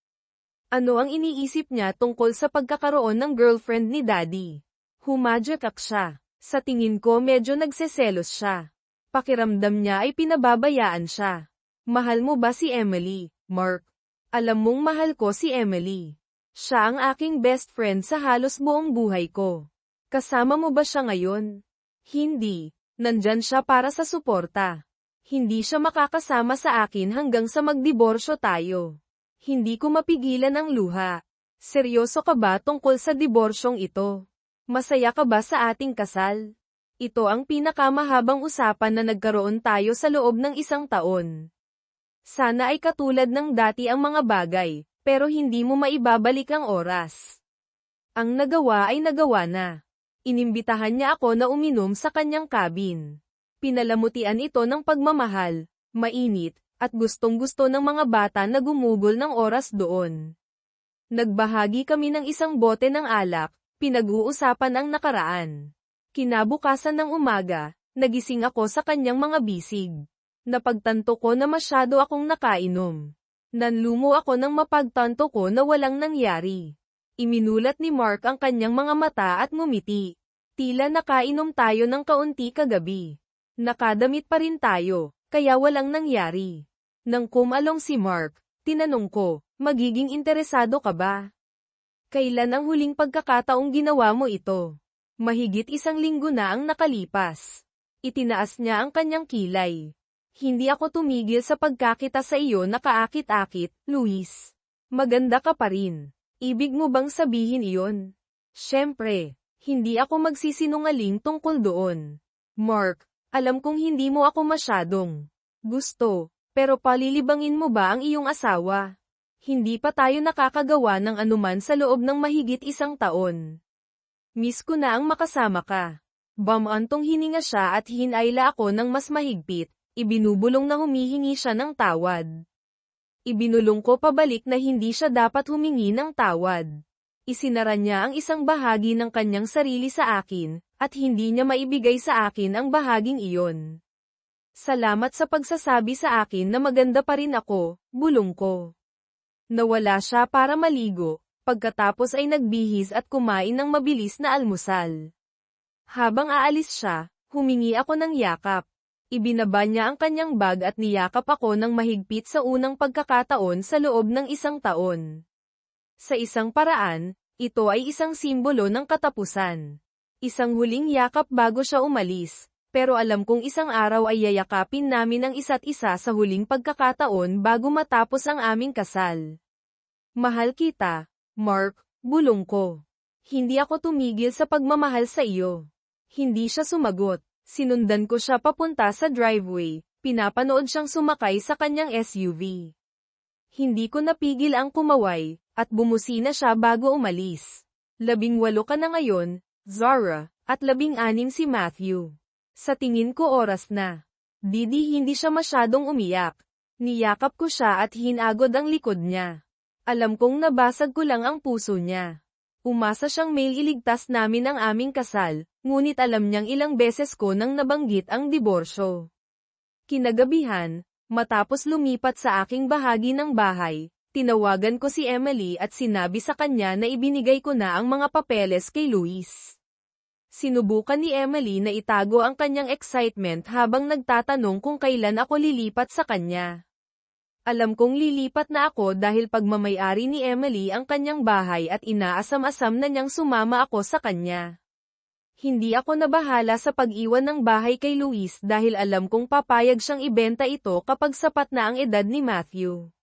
Ano ang iniisip niya tungkol sa pagkakaroon ng girlfriend ni Daddy? Humadyak siya. Sa tingin ko medyo nagseselos siya. Pakiramdam niya ay pinababayaan siya. Mahal mo ba si Emily, Mark? Alam mong mahal ko si Emily. Siya ang aking best friend sa halos buong buhay ko. Kasama mo ba siya ngayon? Hindi. Nandyan siya para sa suporta. Hindi siya makakasama sa akin hanggang sa magdiborsyo tayo. Hindi ko mapigilan ang luha. Seryoso ka ba tungkol sa diborsyong ito? Masaya ka ba sa ating kasal? Ito ang pinakamahabang usapan na nagkaroon tayo sa loob ng isang taon. Sana ay katulad ng dati ang mga bagay, pero hindi mo maibabalik ang oras. Ang nagawa ay nagawa na. Inimbitahan niya ako na uminom sa kanyang cabin. Pinalamutian ito ng pagmamahal, mainit, at gustong-gusto ng mga bata na gumugol ng oras doon. Nagbahagi kami ng isang bote ng alak, pinag-uusapan ang nakaraan. Kinabukasan ng umaga, nagising ako sa kanyang mga bisig. Napagtanto ko na masyado akong nakainom. Nanlumo ako nang mapagtanto ko na walang nangyari. Iminulat ni Mark ang kanyang mga mata at ngumiti. Tila nakainom tayo ng kaunti kagabi. Nakadamit pa rin tayo, kaya walang nangyari. Nang kumalong si Mark, tinanong ko, magiging interesado ka ba? Kailan ang huling pagkakataong ginawa mo ito? Mahigit 1 linggo na ang nakalipas. Itinaas niya ang kanyang kilay. Hindi ako tumigil sa pagkakita sa iyo na kaakit-akit, Luis. Maganda ka pa rin. Ibig mo bang sabihin iyon? Siyempre, hindi ako magsisinungaling tungkol doon. Mark, alam kong hindi mo ako masyadong gusto, pero palilibangin mo ba ang iyong asawa? Hindi pa tayo nakakagawa ng anuman sa loob ng mahigit 1 taon. Miss ko na ang makasama ka. Bamantong hininga siya at hinayla ako ng mas mahigpit, ibinubulong na humihingi siya ng tawad. Ibinulong ko pabalik na hindi siya dapat humingi ng tawad. Isinara niya ang isang bahagi ng kanyang sarili sa akin, at hindi niya maibigay sa akin ang bahaging iyon. Salamat sa pagsasabi sa akin na maganda pa rin ako, bulong ko. Nawala siya para maligo, pagkatapos ay nagbihis at kumain ng mabilis na almusal. Habang aalis siya, humingi ako ng yakap. Ibinaba niya ang kanyang bag at niyakap ako ng mahigpit sa unang pagkakataon sa loob ng 1 taon. Sa isang paraan, ito ay isang simbolo ng katapusan. Isang huling yakap bago siya umalis, pero alam kong isang araw ay yayakapin namin ang isa't isa sa huling pagkakataon bago matapos ang aming kasal. Mahal kita, Mark, bulong ko. Hindi ako tumigil sa pagmamahal sa iyo. Hindi siya sumagot. Sinundan ko siya papunta sa driveway, Pinapanood siyang sumakay sa kanyang SUV. Hindi ko napigil ang kumaway, at bumusina siya bago umalis. 18 ka na ngayon, Zara, at 16 si Matthew. Sa tingin ko oras na. Didi hindi siya masyadong umiyak. Niyakap ko siya at hinagod ang likod niya. Alam kong nabasag ko lang ang puso niya. Umasa siyang mailigtas namin ang aming kasal, ngunit alam niyang ilang beses ko nang nabanggit ang diborsyo. Kinagabihan, matapos lumipat sa aking bahagi ng bahay, tinawagan ko si Emily at sinabi sa kanya na ibinigay ko na ang mga papeles kay Luis. Sinubukan ni Emily na itago ang kanyang excitement habang nagtatanong kung kailan ako lilipat sa kanya. Alam kong lilipat na ako dahil pagmamayari ni Emily ang kanyang bahay at inaasam-asam na niyang sumama ako sa kanya. Hindi ako nabahala sa pag-iwan ng bahay kay Luis dahil alam kong papayag siyang ibenta ito kapag sapat na ang edad ni Matthew.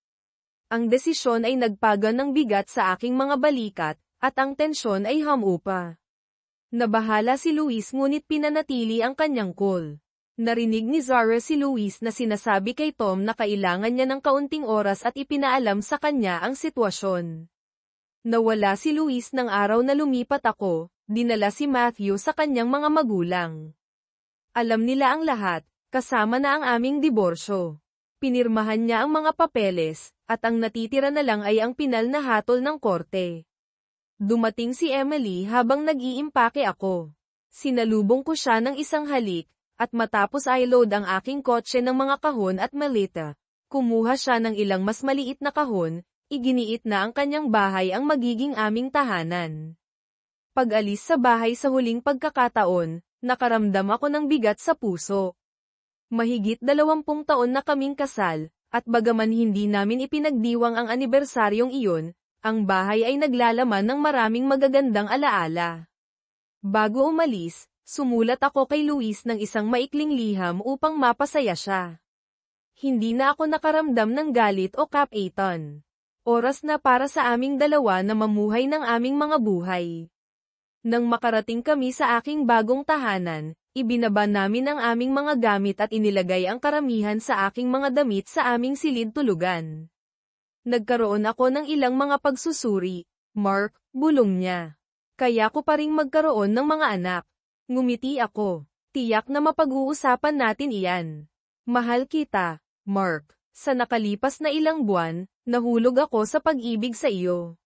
Ang desisyon ay nagpaga ng bigat sa aking mga balikat, at ang tensyon ay hamupa. Nabahala si Luis ngunit pinanatili ang kanyang cool. Narinig ni Zara si Luis na sinasabi kay Tom na kailangan niya ng kaunting oras at ipinaalam sa kanya ang sitwasyon. Nawala si Luis ng araw na lumipat ako, dinala si Matthew sa kanyang mga magulang. Alam nila ang lahat, kasama na ang aming diborsyo. Pinirmahan niya ang mga papeles, at ang natitira na lang ay ang pinal na hatol ng korte. Dumating si Emily habang nag-iimpake ako. Sinalubong ko siya ng isang halik, at matapos i-load ang aking kotse ng mga kahon at maleta, kumuha siya ng ilang mas maliit na kahon, iginiit na ang kanyang bahay ang magiging aming tahanan. Pag-alis sa bahay sa huling pagkakataon, nakaramdam ako ng bigat sa puso. Mahigit 20 taon na kaming kasal, at bagaman hindi namin ipinagdiwang ang anibersaryong iyon, ang bahay ay naglalaman ng maraming magagandang alaala. Bago umalis, sumulat ako kay Luis ng isang maikling liham upang mapasaya siya. Hindi na ako nakaramdam ng galit o kapaitan. Oras na para sa aming dalawa na mamuhay ng aming mga buhay. Nang makarating kami sa aking bagong tahanan, ibinaba namin ang aming mga gamit at inilagay ang karamihan sa aking mga damit sa aming silid tulugan. Nagkaroon ako ng ilang mga pagsusuri, Mark, bulong niya. Kaya ko pa ring magkaroon ng mga anak. Ngumiti ako. Tiyak na mapag-uusapan natin iyan. Mahal kita, Mark. Sa nakalipas na ilang buwan, nahulog ako sa pag-ibig sa iyo.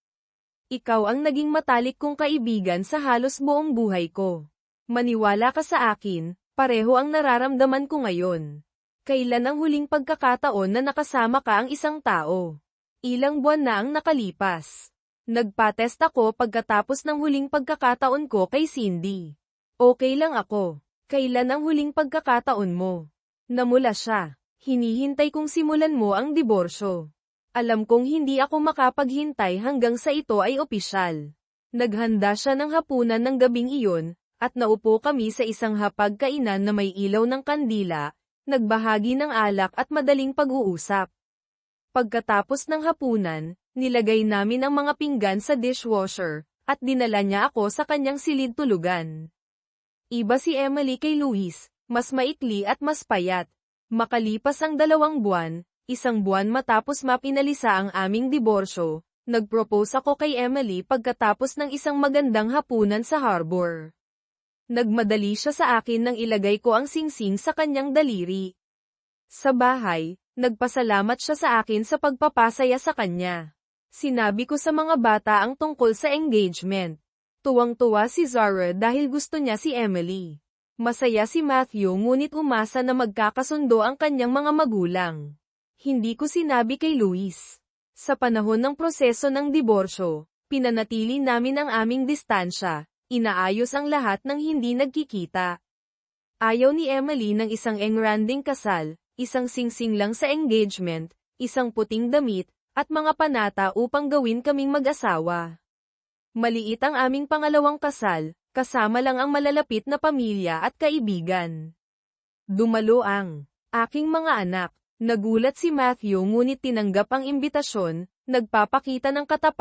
Ikaw ang naging matalik kong kaibigan sa halos buong buhay ko. Maniwala ka sa akin, pareho ang nararamdaman ko ngayon. Kailan ang huling pagkakataon na nakasama ka ang isang tao? Ilang buwan na ang nakalipas. Nagpa-test ako pagkatapos ng huling pagkakataon ko kay Cindy. Okay lang ako. Kailan ang huling pagkakataon mo? Namula siya. Hinihintay kong simulan mo ang diborsyo. Alam kong hindi ako makapaghintay hanggang sa ito ay opisyal. Naghanda siya ng hapunan ng gabing iyon, at naupo kami sa isang hapag-kainan na may ilaw ng kandila, nagbahagi ng alak at madaling pag-uusap. Pagkatapos ng hapunan, nilagay namin ang mga pinggan sa dishwasher, at dinala niya ako sa kanyang silid tulugan. Iba si Emily kay Luis, mas maikli at mas payat. Makalipas ang 2 buwan, 1 buwan matapos mapinalisa ang aming diborsyo, nag-propose ako kay Emily pagkatapos ng isang magandang hapunan sa harbor. Nagmadali siya sa akin nang ilagay ko ang singsing sa kanyang daliri. Sa bahay, nagpasalamat siya sa akin sa pagpapasaya sa kanya. Sinabi ko sa mga bata ang tungkol sa engagement. Tuwang-tuwa si Zara dahil gusto niya si Emily. Masaya si Matthew ngunit umasa na magkakasundo ang kanyang mga magulang. Hindi ko sinabi kay Luis. Sa panahon ng proseso ng diborsyo, pinanatili namin ang aming distansya, inaayos ang lahat ng hindi nagkikita. Ayaw ni Emily ng isang engranding kasal, isang singsing lang sa engagement, isang puting damit, at mga panata upang gawin kaming mag-asawa. Maliit ang aming pangalawang kasal, kasama lang ang malalapit na pamilya at kaibigan. Dumalo ang aking mga anak. Nagulat si Matthew ngunit tinanggap ang imbitasyon, nagpapakita ng katapangan.